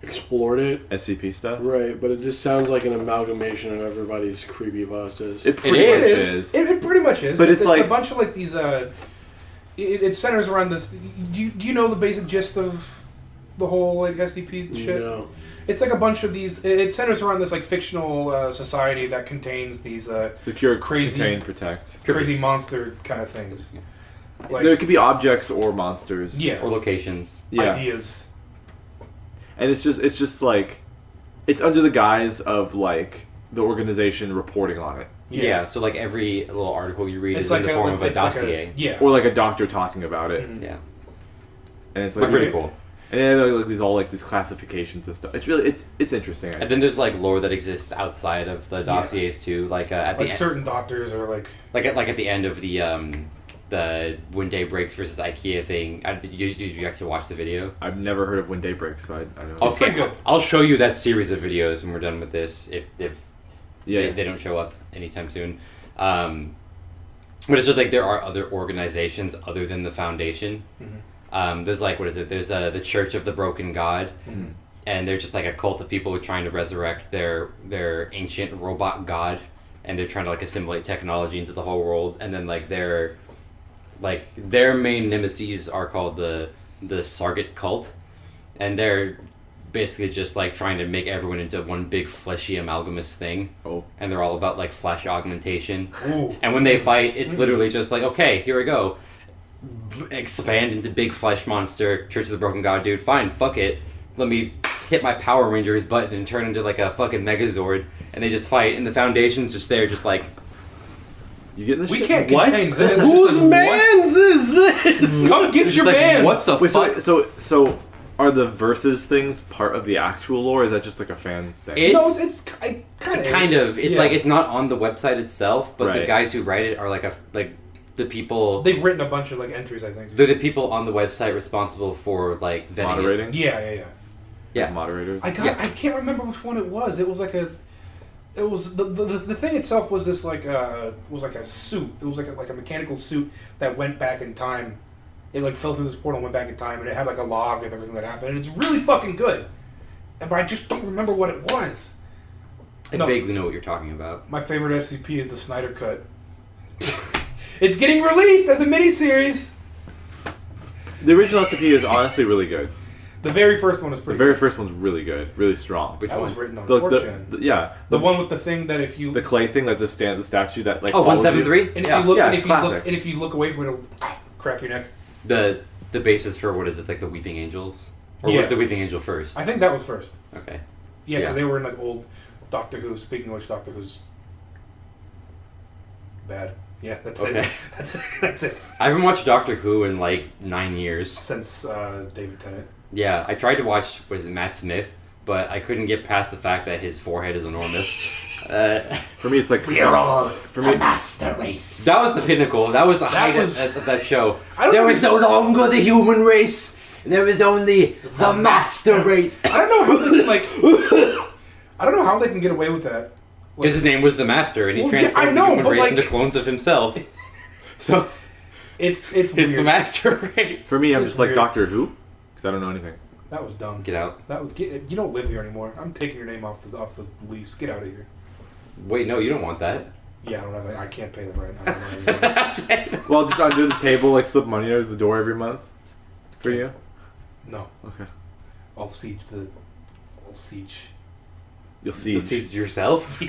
explored it. SCP stuff. Right, but it just sounds like an amalgamation of everybody's creepypastas. It pretty It much is. is. It pretty much is. But it's like- a bunch of like these. It centers around this. Do you know the basic gist of the whole like SCP shit? No. It's like a bunch of these. It centers around this like fictional society that contains these Secure, Crazy- contain, protect. crazy monster kind of things. Like There could be objects or monsters. yeah, Or locations. Yeah. ideas. And it's just like it's under the guise of like the organization reporting on it, Yeah. So like every little article you read It's is like in the form of a it's like dossier. yeah. or like a doctor talking about it, Mhm. Yeah. and it's But like pretty cool. And then like these classifications and stuff. It's really it's interesting. And then there's like lore that exists outside of the dossiers too. Like at the Like certain doctors are like like at the end of the When Day Breaks versus IKEA thing. Did you actually watch the video? I've never heard of When Day Breaks, so I don't know. Okay, pretty good. I'll show you that series of videos when we're done with this. If Yeah. they don't show up anytime soon. But it's just like there are other organizations other than the Foundation. There's like, what is it? There's the Church of the Broken God. And they're just like a cult of people trying to resurrect their ancient robot god. And they're trying to like assimilate technology into the whole world. And then like their main nemesis are called the Sarget cult. And they're basically just like trying to make everyone into one big fleshy amalgamous thing. Oh. And they're all about like flesh augmentation. ooh. And when they fight, it's literally just like, okay, here we go. Expand into big flesh monster, Church of the Broken God, dude. Fine, fuck it. Let me hit my Power Rangers button and turn into like a fucking Megazord. And they just fight, and the Foundation's just there, just like, You getting this We shit? can't What? contain this. Whose man's is this? Come get just your like, man. what the Wait, fuck? so are the versus things part of the actual lore, or is that just like a fan thing? It's kind of. It's Yeah. like it's not on the website itself, but the Right. guys who write it are like the people. They've written a bunch of like entries, I think. They're the people on the website responsible for like vetting it. Moderating? Yeah. Yeah. Moderators? I can't remember which one it was. It was like a. It was the thing itself was this like was like a suit. It was like a mechanical suit that went back in time. It like fell through this portal and went back in time, and it had like a log of everything that happened, and it's really fucking good. But I just don't remember what it was. I vaguely know what you're talking about. My favorite SCP is the Snyder Cut. It's getting released as a miniseries. The original SCP is honestly really good. The very first one is The pretty very good. first one's really good, really strong. Which That one? was written on The 4chan. yeah, The one with the thing that if you... the clay thing that just stands, the statue that like. Oh, follows you. 173? And if Yeah. you look, Yeah, and it's if you look, classic. and if you look away from it, it'll crack your neck. The basis for, what is it, like the Weeping Angels? Or Yeah. was the Weeping Angel first? I think that was first. Okay. Yeah, because Yeah. they were in like old Doctor Who. Speaking of which, Doctor Who's bad. Yeah, that's Okay. it. That's it. I haven't watched Doctor Who in like 9 years. Since David Tennant. Yeah, I tried to watch, was it Matt Smith? But I couldn't get past the fact that his forehead is enormous. For me, it's like We are all For the me- master race. That was the pinnacle. That was the height was- of that show. I don't There know- was no longer the human race. There was only the master race. I don't know how they can, like. I don't know how they can get away with that. Because his name was the Master, and he Well, yeah, transformed I know, the human but, race like- into clones of himself. So It's he's weird. the Master race. for me, I'm It's just like weird. Doctor Who, because I don't know anything. That was dumb. Get out. That was you don't live here anymore. I'm taking your name off the lease. Get out of here. Wait, no, you don't want that. Yeah, I don't have. I can't pay the rent. I don't know That's what I'm saying. Well, just under the table, like slip money under the door every month. For you? No, Okay. I'll siege the. I'll siege. You'll To see. see yourself.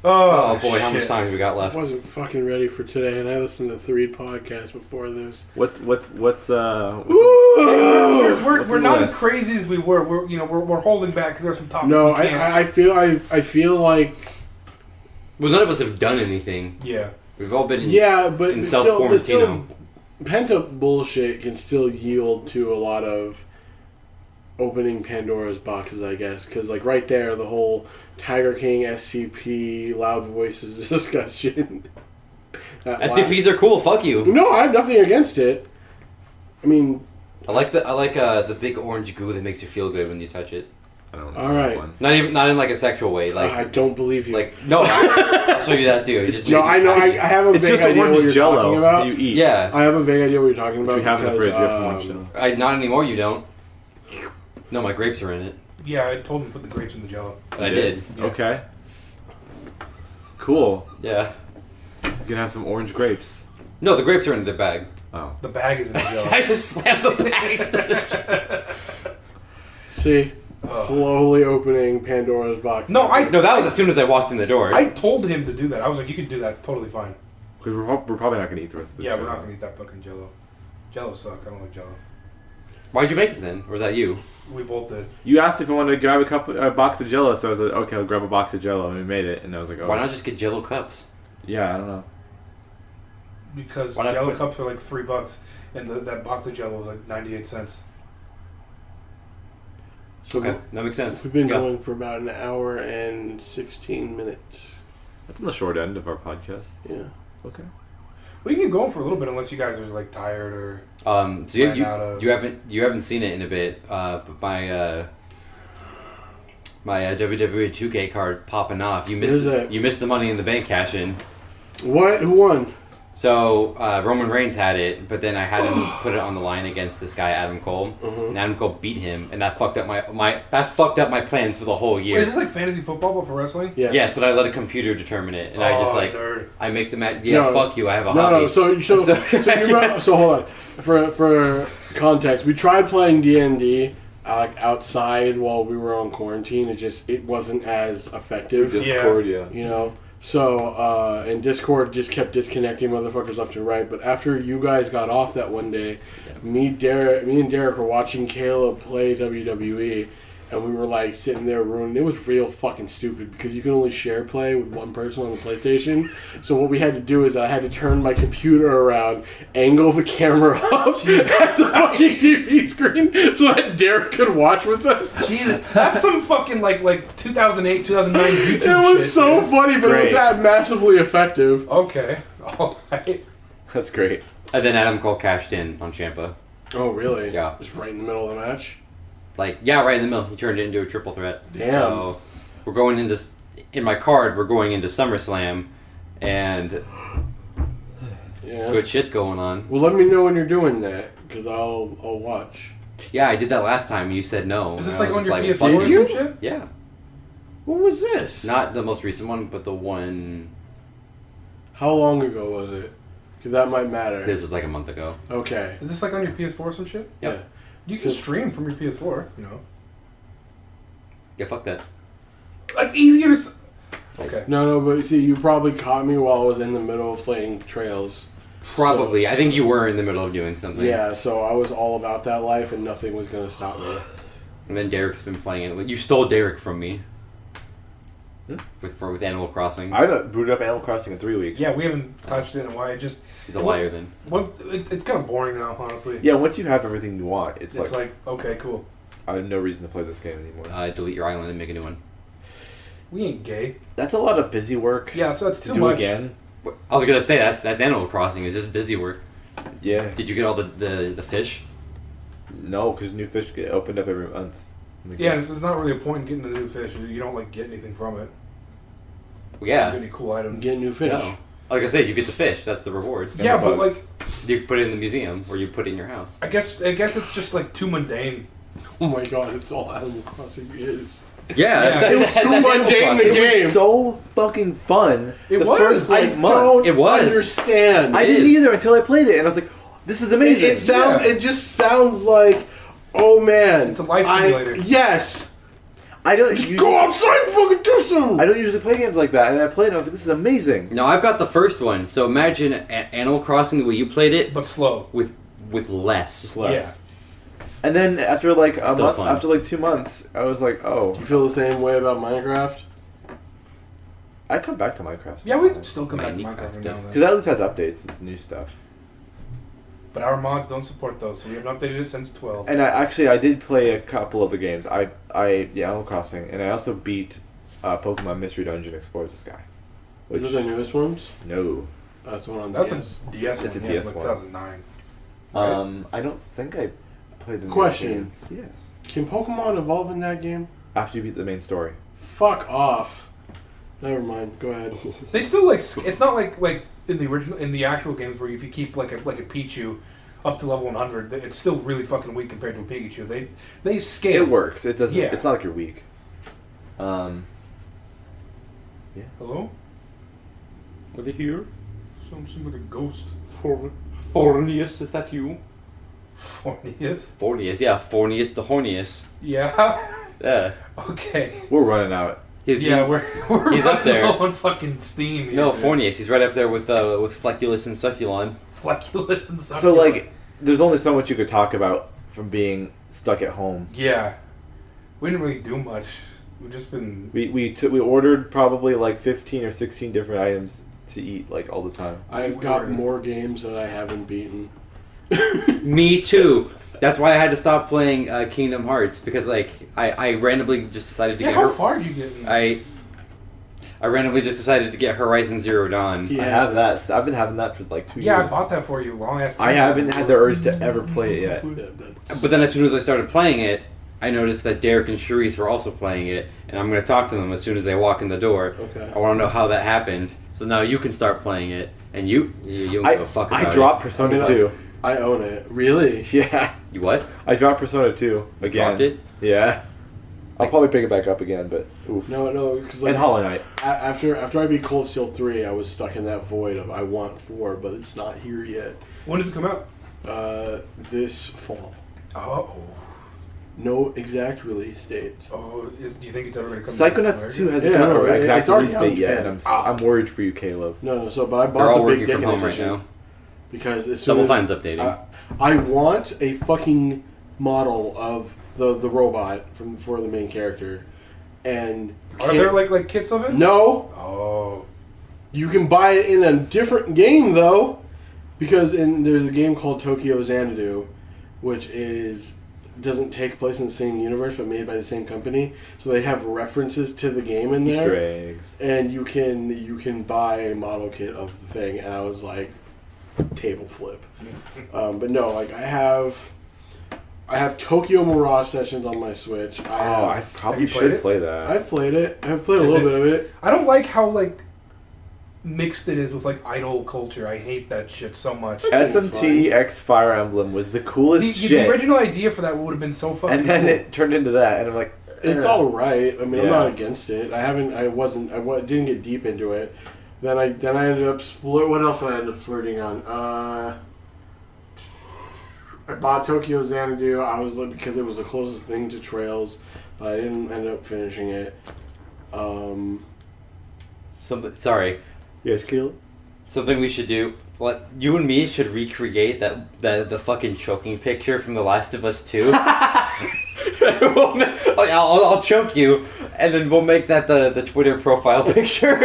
Oh, Oh boy, how much shit. time have we got I left? wasn't fucking ready for today, and I listened to 3 podcasts before this. What's We're what's we're on not the as list? crazy as we were. We're holding back because there's some topics. No, we can't. I feel like Well, none of us have done anything. Yeah. We've all been yeah, but in still- self-quarantino. pent up bullshit can still yield to a lot of opening Pandora's boxes, I guess. Because, like, right there, the whole Tiger King, SCP, Loud Voices discussion. SCPs are cool. Fuck you. No, I have nothing against it. I mean, I like the big orange goo that makes you feel good when you touch it. I don't know. All right. that one. Not in like a sexual way. Like I don't believe you. no, I'll show you that too. It just no, makes you I know. I happy. have a It's vague just idea what orange you're Jello talking about. that you eat. Yeah, I have a vague idea what you're talking about. Which we have in the because, fridge. We have some orange Jello. not anymore. You don't. No, my grapes are in it. Yeah, I told him to put the grapes in the Jello. But I did. Yeah. Okay. Cool. Yeah. You can have some orange grapes. No, the grapes are in the bag. Oh. The bag is in the Jello. I just slammed the bag into the See, Ugh. slowly opening Pandora's box. No, No, that was as soon as I walked in the door. I told him to do that. I was like, you can do that. It's totally fine. Because we're probably not going to eat the rest of this. Yeah, we're not gonna eat that fucking Jello. Jello sucks. I don't like Jello. Why'd you make it then? Or was that you? We both did. You asked if I wanted to grab a box of Jello, so I was like, okay, I'll grab a box of Jello, and we made it. And I was like, oh. Why not just get Jello cups? Yeah, I don't know. Because Why not Jello put- cups are like $3, and that box of Jello was like 98 cents. So Okay, that makes sense. we've been Go. going for about an hour and 16 minutes. That's on the short end of our podcast. Yeah. Okay. We can keep going for a little bit unless you guys are like tired or. So you, Ran out of- you haven't seen it in a bit, but my WWE 2K card popping off. You What is that? missed the Money in the Bank cash in. What? Who won? So Roman Reigns had it, but then I had him put it on the line against this guy Adam Cole, and Adam Cole beat him, and that fucked up my plans for the whole year. Wait, is this like fantasy football but for wrestling? Yeah. Yes, but I let a computer determine it, and I just nerd. I make the match. Yeah, No. fuck you. I have a No, hobby. no. So hold on. For context, we tried playing D&D outside while we were on quarantine. It wasn't as effective. Discord, yeah. You know. So and Discord just kept disconnecting motherfuckers left and right. But after you guys got off that one day, me and Derek were watching Kaleb play WWE. And we were like sitting there ruining. It was real fucking stupid because you can only share play with one person on the PlayStation. So what we had to do is I had to turn my computer around, angle the camera up at the fucking TV screen so that Derek could watch with us. Jesus, that's some fucking like 2008, 2009 YouTube shit. It was so dude. funny, but it was Great. that massively effective. Okay. All right. That's great. And then Adam Cole cashed in on Ciampa. Oh really? Yeah. Just right in the middle of the match. Right in the middle. He turned it into a triple threat. Damn. So we're going into in my card. We're going into SummerSlam, and Yeah. good shit's going on. Well, let me know when you're doing that because I'll watch. Yeah, I did that last time. You said no. Is this and I like was on your just PS4 fuck or you. some shit? Yeah. What was this? Not the most recent one, but the one. How long ago was it? Because that might matter. This was like a month ago. Okay. Is this like on your PS4 or some shit? Yep. Yeah. You can stream from your PS4, you know. Yeah, fuck that. It's easier to... Okay. No, but see, you probably caught me while I was in the middle of playing Trails. Probably. So- I think you were in the middle of doing something. Yeah, so I was all about that life, and nothing was going to stop me. And then Derek's been playing it. You stole Derek from me. With Animal Crossing. I haven't booted up Animal Crossing in 3 weeks. Yeah, we haven't touched it in a while. He's He's a liar then. It's kind of boring now, honestly. Yeah, once you have everything you want, it's like, okay, cool. I have no reason to play this game anymore. Delete your island and make a new one. We ain't gay. That's a lot of busy work. Yeah, so that's to too do much. again. I was gonna say that's Animal Crossing. It's just busy work. Yeah. Did you get all the fish? No, because new fish get opened up every month. Yeah, there's not really a point in getting the new fish. You don't like get anything from it. Well, yeah. Get any cool items. Get new fish. No. Like I said, you get the fish. That's the reward. Yeah, but bugs. like, You put it in the museum or you put it in your house. I guess it's just like too mundane. Oh my god, it's all Animal Crossing is. Yeah, Yeah, it was too mundane the It game. was so fucking fun. It the was. first I month. don't It was. understand. I It didn't is. either until I played it, and I was like, "This is amazing." It just sounds like, oh man, It's a life simulator. Yes. I don't. Just usually, go outside and fucking do something. I don't usually play games like that, and I played it. And I was like, "This is amazing." No, I've got the first one. So imagine Animal Crossing the way you played it, But slow. with less. Less. And then after like a Still month, fun. after like 2 months, I was like, "Oh, You feel the same way about Minecraft? I come back to Minecraft." Yeah, we can still come back to Minecraft, Minecraft every now and Because then. that at least has updates and new stuff. But our mods don't support those, so we haven't updated it since 12. And I did play a couple of the games. Animal Crossing, and I also beat Pokemon Mystery Dungeon Explores the Sky. Is it the newest ones? No. That's one on That's DS. a DS one. It's a yeah, DS like one. 2009. I don't think I played the new Question. games. Yes. Can Pokemon evolve in that game? After you beat the main story. Fuck off. Never mind. Go ahead. They still like. It's not like in the actual games where if you keep like a Pichu up to level 100, it's still really fucking weak compared to a Pikachu. They scale. It works. It doesn't. Yeah. It's not like you're weak. Yeah. Hello? Are they here? Some like a ghost. Fornius, is that you? Fornius? Fornius, yeah, Fornius the Hornius. Yeah. Yeah. Okay. We're running out. He's We're he's up there. on fucking Steam. Here, No, dude. Fornius. He's right up there with Flecculus and Succulon. Flecculus and stuff. So like, there's only so much you could talk about from being stuck at home. Yeah. We didn't really do much. We've just been. We ordered probably like 15 or 16 different items to eat like all the time. I've got more games that I haven't beaten. Me too. That's why I had to stop playing Kingdom Hearts because like I randomly just decided to Yeah, get how her. far did you get? I randomly just decided to get Horizon Zero Dawn. He I has have it. that. I've been having that for like 2 Yeah, I years. bought that for you long ass time. I haven't had the urge to ever play it yet. Yeah, that's- But then as soon as I started playing it, I noticed that Derek and Cherise were also playing it, and I'm going to talk to them as soon as they walk in the door. Okay. I want to know how that happened. So now you can start playing it, and you don't give a fuck about I dropped it. Persona I mean, 2. I own it. Really? Yeah. You what? I dropped Persona 2 again. Dropped it? Yeah. I'll probably pick it back up again, but oof. No, because like And Hollow Knight. after I beat Cold Steel 3, I was stuck in that void of I want 4, but it's not here yet. When does it come out? This fall. Oh. No exact release date. Oh, do you think it's ever going to come Psychonauts 2 hasn't Yeah, got no, an exact it's already release date out, yet, yeah. and I'm worried for you, Caleb. No, so but I They're bought all the working big from dick home right edition now. because as soon Double as Fine's updating. I want a fucking model of the robot for the main character, and Are there like kits of it? no. Oh. You can buy it in a different game though, because there's a game called Tokyo Xanadu, which doesn't take place in the same universe but made by the same company. So they have references to the game in there, Easter eggs. and you can buy a model kit of the thing. And I was like, table flip. But no, like I have Tokyo Mirage Sessions on my Switch. I probably you played should it? play that. I've played it. I've played a Is little it- bit of it. I don't like how like mixed it is with like idol culture. I hate that shit so much. SMT X Fire Emblem was the coolest The shit. original idea for that would have been so fucking And then cool. it turned into that, and I'm like, It's all right. I mean, I'm Yeah. not against it. Didn't get deep into it. Then I ended up what else did I end up flirting on? I bought Tokyo Xanadu. I was because it was the closest thing to Trails, but I didn't end up finishing it. Sorry. Yes, Caleb? Something we should do. You and me should recreate the fucking choking picture from The Last of Us 2. I'll choke you, and then we'll make that the Twitter profile picture.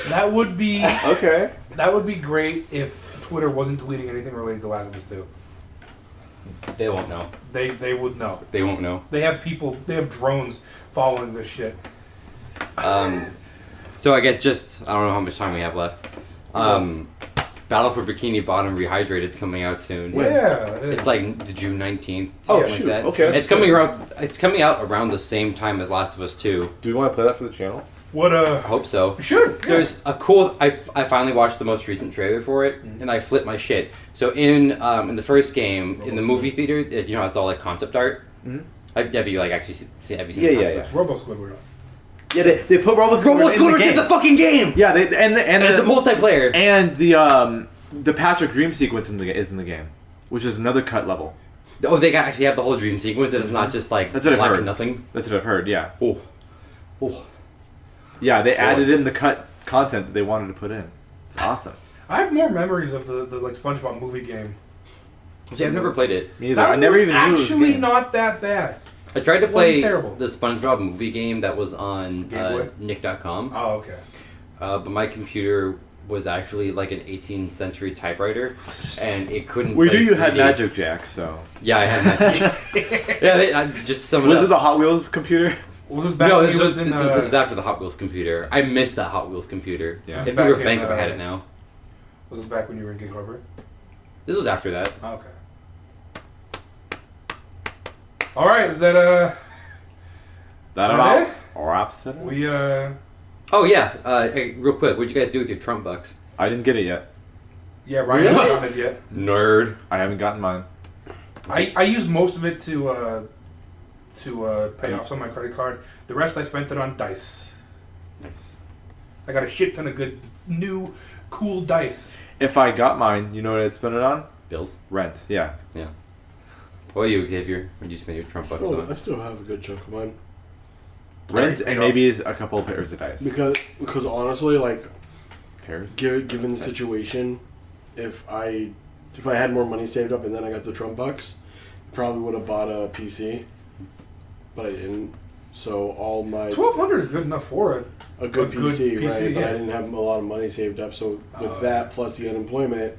That would be Okay. that would be great if Twitter wasn't deleting anything related to Last of Us 2. They won't know. They would know. They won't know. They have drones following this shit. So I guess I don't know how much time we have left. Battle for Bikini Bottom Rehydrated's coming out soon. Yeah, it is. It's like the June 19th. Oh, something shoot. Like that. Okay, It's coming out around the same time as Last of Us 2. Do we want to play that for the channel? What I hope so. You should. Yeah. There's a cool. I finally watched the most recent trailer for it, and I flipped my shit. So in the first game, in the movie theater, you know, it's all like concept art. Mm-hmm. Have you like actually seen? Have you seen? Yeah, the yeah, concept yeah. It's Robo Squidward. Yeah, they put Robo Squidward did the fucking game. Yeah, and It's a multiplayer. and the Patrick Dream sequence is in the game, which is another cut level. Oh, they actually have the whole dream sequence. And it's not just like That's what I've black heard. and nothing. That's what I've heard. Yeah. Oh. Yeah, they added in the cut content that they wanted to put in. It's awesome. I have more memories of the like SpongeBob movie game. See, I've never played it. Me either. That I never was even knew it was a actually game. not that bad. I tried to It wasn't play terrible. the SpongeBob movie game that was on Gateway? Nick.com. Oh, okay. But my computer was actually like an 18th century typewriter, and it couldn't. We play knew you had 3D. Magic Jack, so. Yeah, I had Magic. Yeah, just some. Was it the Hot Wheels computer? Was this back No, when this you was, lived in, this was after the Hot Wheels computer. I missed that Hot Wheels computer. Yeah. It'd be Back worth in, bank if I had it now. Was this back when you were in Gig Harbor? This was after that. Oh, okay. All right, is that That Okay. about wraps it? we Oh yeah, hey, real quick, what'd you guys do with your Trump bucks? I didn't get it yet. yeah, Ryan Really? hasn't gotten his yet. Nerd. I haven't gotten mine. I used most of it to pay off some of my credit card. The rest I spent it on dice. Nice. Oh, I got a shit ton of good new cool dice. If I got mine, you know what I'd spend it on? Bills. Rent. Yeah. What about you, Xavier? What'd you spend your Trump bucks I on? still have a good chunk of mine. Rent paid and off. maybe a couple of pairs of dice. Because honestly, like Pairs? given the situation, if I had more money saved up and then I got the Trump bucks, probably would have bought a PC, but I didn't. So all my 1200 is good enough for it. a good PC, right? But yeah. I didn't have a lot of money saved up. So with Oh, that plus the unemployment,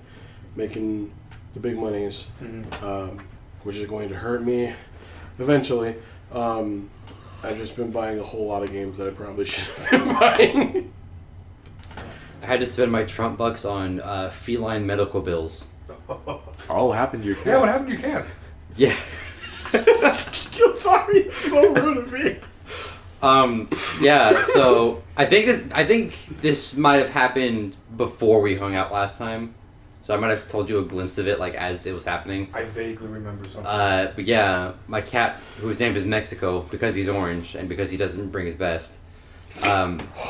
making the big monies, Mhm. which is going to hurt me eventually. I've just been buying a whole lot of games that I probably should have been buying. I had to spend my Trump bucks on feline medical bills. Oh, what happened to your cat? Yeah, what happened to your cat? Yeah. I'm sorry, so rude of me. Yeah, so I think this might have happened before we hung out last time. So I might have told you a glimpse of it like as it was happening. I vaguely remember something. But yeah, my cat, whose name is Mexico, because he's orange and because he doesn't bring his best.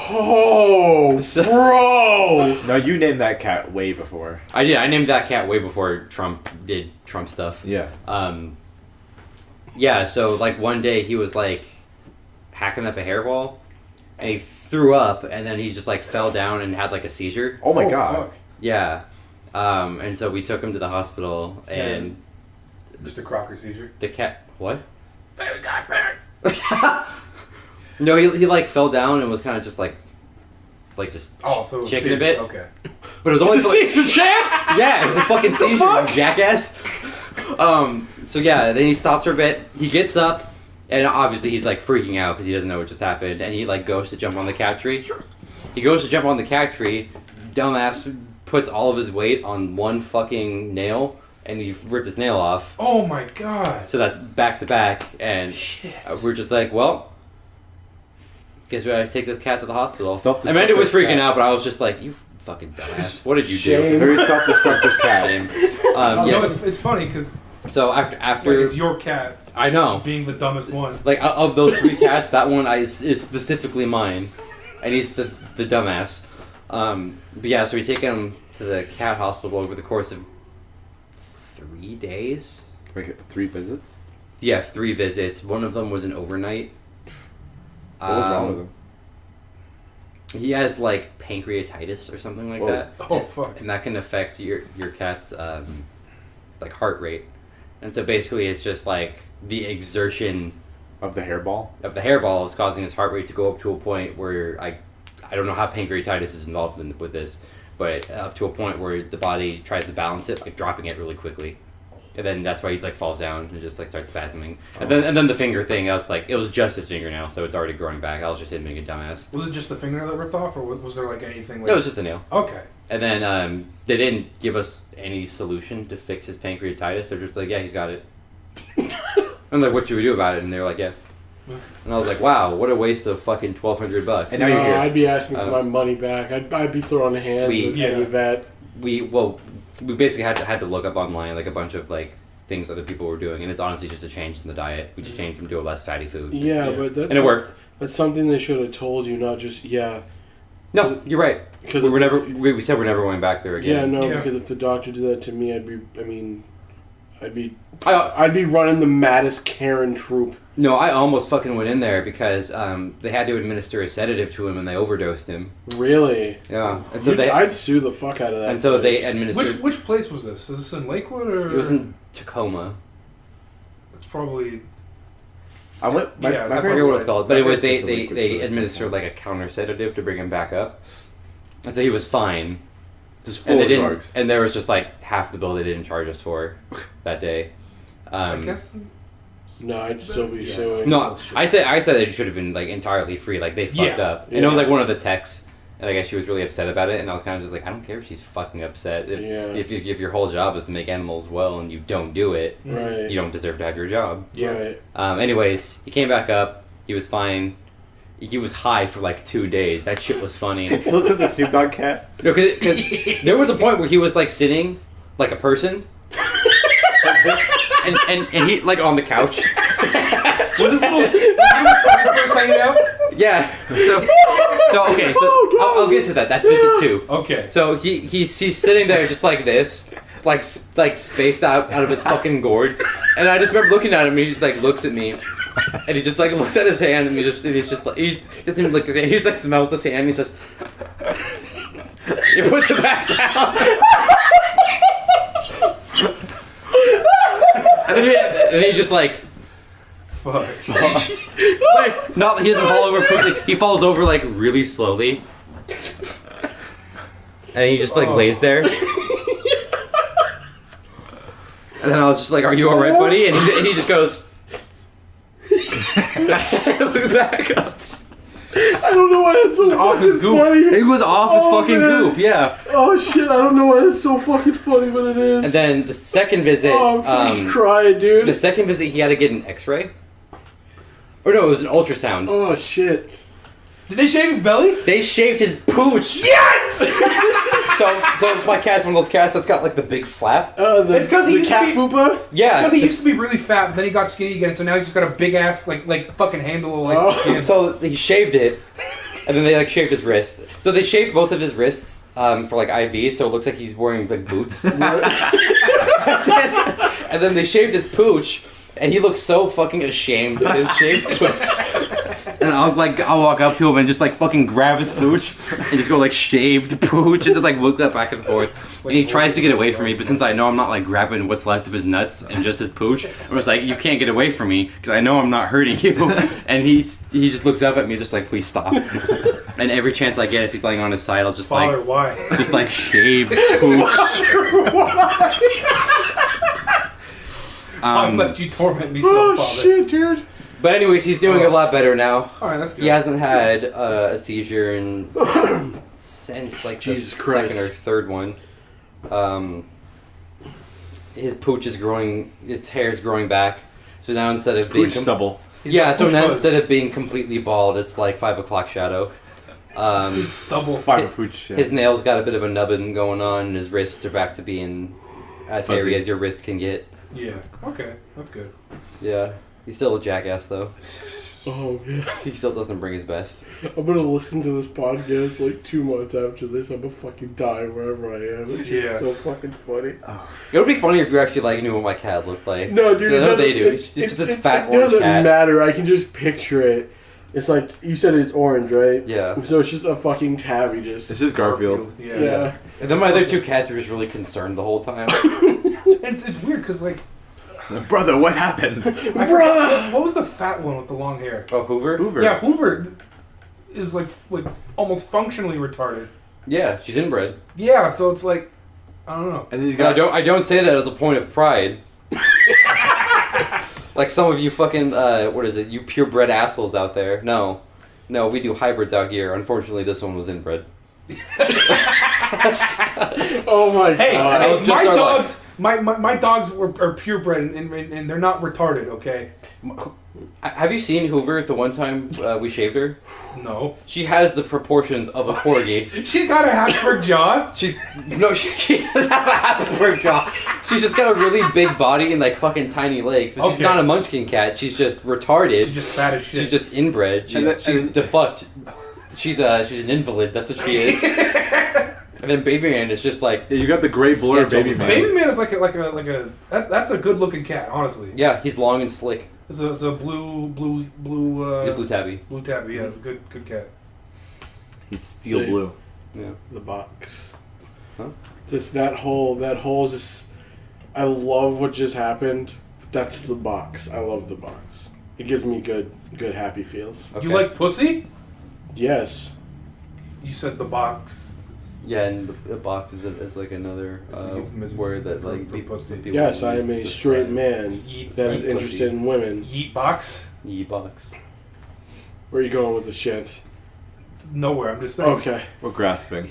Oh, bro! No, you named that cat way before. I did. I named that cat way before Trump did Trump stuff. Yeah. Yeah. So like one day he was like hacking up a hairball, and he threw up, and then he just like fell down and had like a seizure. Oh my god. Fuck. Yeah. And so we took him to the hospital, and Just a Crocker seizure. the cat. What? They got parents. No, he like fell down and was kind of just like just Oh, so it was shaking a serious. bit. Okay. But it was only The seizure chance? yeah, it was a fucking seizure, you jackass. So yeah, then he stops for a bit. He gets up, and obviously he's like freaking out because he doesn't know what just happened. And he like goes to jump on the cat tree. He goes to jump on the cat tree. Dumbass puts all of his weight on one fucking nail, and he ripped his nail off. Oh my god. So that's back to back, and we're just like, well, guess we gotta take this cat to the hospital. Self-destructive Amanda was freaking cat. out, but I was just like, you fucking dumbass. What did you It's a do? very self-destructive cat. Shame. No, Yes. it's funny because So after it's your cat I know. being the dumbest one. Like, of those 3 cats, that one is specifically mine. And he's the dumbass. But yeah, so we take him to the cat hospital over the course of 3 days. Like 3 visits? Yeah, 3 visits. One of them was an overnight. What was wrong with him? He has, like, pancreatitis or something like Whoa. that. Oh, fuck. And that can affect your cat's, like, heart rate. And so basically it's just, like, the exertion Of the hairball? of the hairball is causing his heart rate to go up to a point where I don't know how pancreatitis is involved with this, but up to a point where the body tries to balance it, like dropping it really quickly, and then that's why he like falls down and just like starts spasming. And then the finger thing, I was like, it was just his fingernail, so it's already growing back. I was just him being a dumbass. Was it just the fingernail that ripped off, or was there like anything? Like... No, it was just a nail. Okay. And then they didn't give us any solution to fix his pancreatitis. They're just like, yeah, he's got it. I'm like, what should we do about it? And they were like, yeah. And I was like, wow, what a waste of fucking $1,200. And now you're here. I'd be asking for my money back. I'd be throwing hands with any vet. We basically had to look up online like a bunch of like things other people were doing, and it's honestly just a change in the diet. We just changed him to a less fatty food. Yeah, but that's... And it worked. That's something they should have told you, not just, No, you're right. Because We said we're never going back there again. Because if the doctor did that to me, I'd be running the maddest Karen troop. No, I almost fucking went in there because they had to administer a sedative to him and they overdosed him. Really? Yeah. And so I'd sue the fuck out of that. And so place. they administered... Which place was this? Is this in Lakewood or...? It was in Tacoma. It's probably... I went... I I forget what it's called. But it was they administered like a counter sedative to bring him back up. And so he was fine. Just full of drugs. And there was just like half the bill they didn't charge us for that day. I guess... No, I'd still be suing. No, I said it should have been like entirely free. Like they fucked up, and it was like one of the techs, and I guess she was really upset about it. And I was kind of just like, I don't care if she's fucking upset. If your whole job is to make animals well and you don't do it, right. You don't deserve to have your job. Yeah. Right. Anyways, he came back up. He was fine. He was high for like 2 days. That shit was funny. Look at the Snoop Dogg cat. No, because there was a point where he was like sitting like a person. And he like on the couch. Was this little purse hanging out? Yeah. So okay. So I'll get to that. That's visit 2. Okay. So he's sitting there just like this, like spaced out of his fucking gourd, and I just remember looking at him. He just like looks at me, and he just like looks at his hand, and he doesn't even look at his hand. He just like smells his hand. And he's just he puts it back down. And he just like, fuck. Like, not he doesn't fall over quickly. He falls over like really slowly, and he just like lays there. And then I was just like, "Are you all right, buddy?" And he just goes. Back up. I don't know why it's so fucking funny. It was off his fucking goop, yeah. Oh shit, I don't know why it's so fucking funny, but it is. And then the second visit... Oh, I'm fucking crying, dude. The second visit, he had to get an x-ray. Or no, it was an ultrasound. Oh shit. Did they shave his belly? They shaved his pooch! Yes! So my cat's one of those cats that's got like the big flap. It's because he cat fupa? Yeah. Because he used to be really fat, but then he got skinny again, so now he's just got a big ass, like fucking handle, like skin. So he shaved it, and then they like shaved his wrist. So they shaved both of his wrists for like IV, so it looks like he's wearing like boots. and then they shaved his pooch, and he looks so fucking ashamed of his shaved pooch. And I'll walk up to him and just like fucking grab his pooch and just go like shaved pooch and just like look that back and forth. And he tries to get away from me, but since I know I'm not like grabbing what's left of his nuts and just his pooch, I was like, you can't get away from me because I know I'm not hurting you. And he just looks up at me just like, please stop. And every chance I get, if he's laying on his side, I'll just Father, why? Just like shaved pooch. I'll let you torment me so, Father. Oh shit, dude. But anyways, he's doing a lot better now. Alright, that's good. He hasn't had a seizure since like the second or third one. His pooch is growing, his hair's growing back. So now instead of being stubble. Yeah, so now instead of being completely bald, it's like 5 o'clock shadow. His stubble. Pooch. His nails got a bit of a nubbin going on, and his wrists are back to being as hairy as your wrist can get. Yeah. Okay, that's good. Yeah. He's still a jackass, though. Oh, yeah. He still doesn't bring his best. I'm gonna listen to this podcast like 2 months after this. I'm gonna fucking die wherever I am. It's Yeah. so fucking funny. It would be funny if you actually like knew what my cat looked like. No, dude, You know it they doesn't- do. It's just this fat it orange doesn't cat. matter. I can just picture it. It's like, you said it's orange, right? Yeah. So it's just a fucking tabby just... This is Garfield. Yeah. Yeah. And then my other two cats were just really concerned the whole time. And it's weird because like, Brother, what happened? I forgot, what was the fat one with the long hair? Oh, Hoover? Hoover. Yeah, Hoover is like almost functionally retarded. Yeah, she's inbred. Yeah, so it's like, I don't know. And he's I got. don't say that as a point of pride. Like some of you fucking what is it? You purebred assholes out there. No, we do hybrids out here. Unfortunately, this one was inbred. Oh my Hey, god. that was just my our dogs, my dogs are purebred and they're not retarded. Okay. Have you seen Hoover the one time we shaved her? No. She has the proportions of a corgi. She's got a Habsburg jaw. She doesn't have a Habsburg jaw. She's just got a really big body and like fucking tiny legs. But she's Okay. not a munchkin cat. She's just retarded. She's just fat as shit. She's just inbred. She's defucked. She's an invalid. That's what she is. And then Baby Man is just like, Yeah, you got the gray blur Sketch baby over man. Baby Man is like a that's a good looking cat, honestly. yeah, he's long and slick. It's a blue He's a blue tabby. blue tabby. Yeah, it's a good cat. He's steel See. blue. Yeah. The box. Huh? Just that whole just... I love what just happened. That's the box. I love the box. It gives me good happy feels. Okay. You like pussy? Yes. You said the box. Yeah, and the box is like another It's a euphemism word that for like people, pussy. people Yes, I use am to a straight describe man Yeet, that is yeet interested in women. Yeet box? Ye box. Where are you going with the shits? Nowhere. I'm just saying. Okay. We're grasping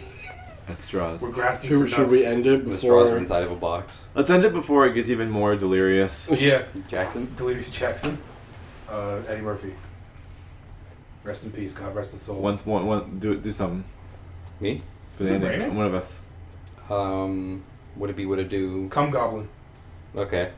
at straws. We're grasping for Should nuts. we end it The straws are before... inside of a box. Let's end it before it gets even more delirious. Yeah. Jackson. Delirious Jackson. Eddie Murphy. Rest in peace. God rest his soul. One, do something Me? for Is the it ending. raining? One of us. Would it be what it do? Cum Goblin. Okay.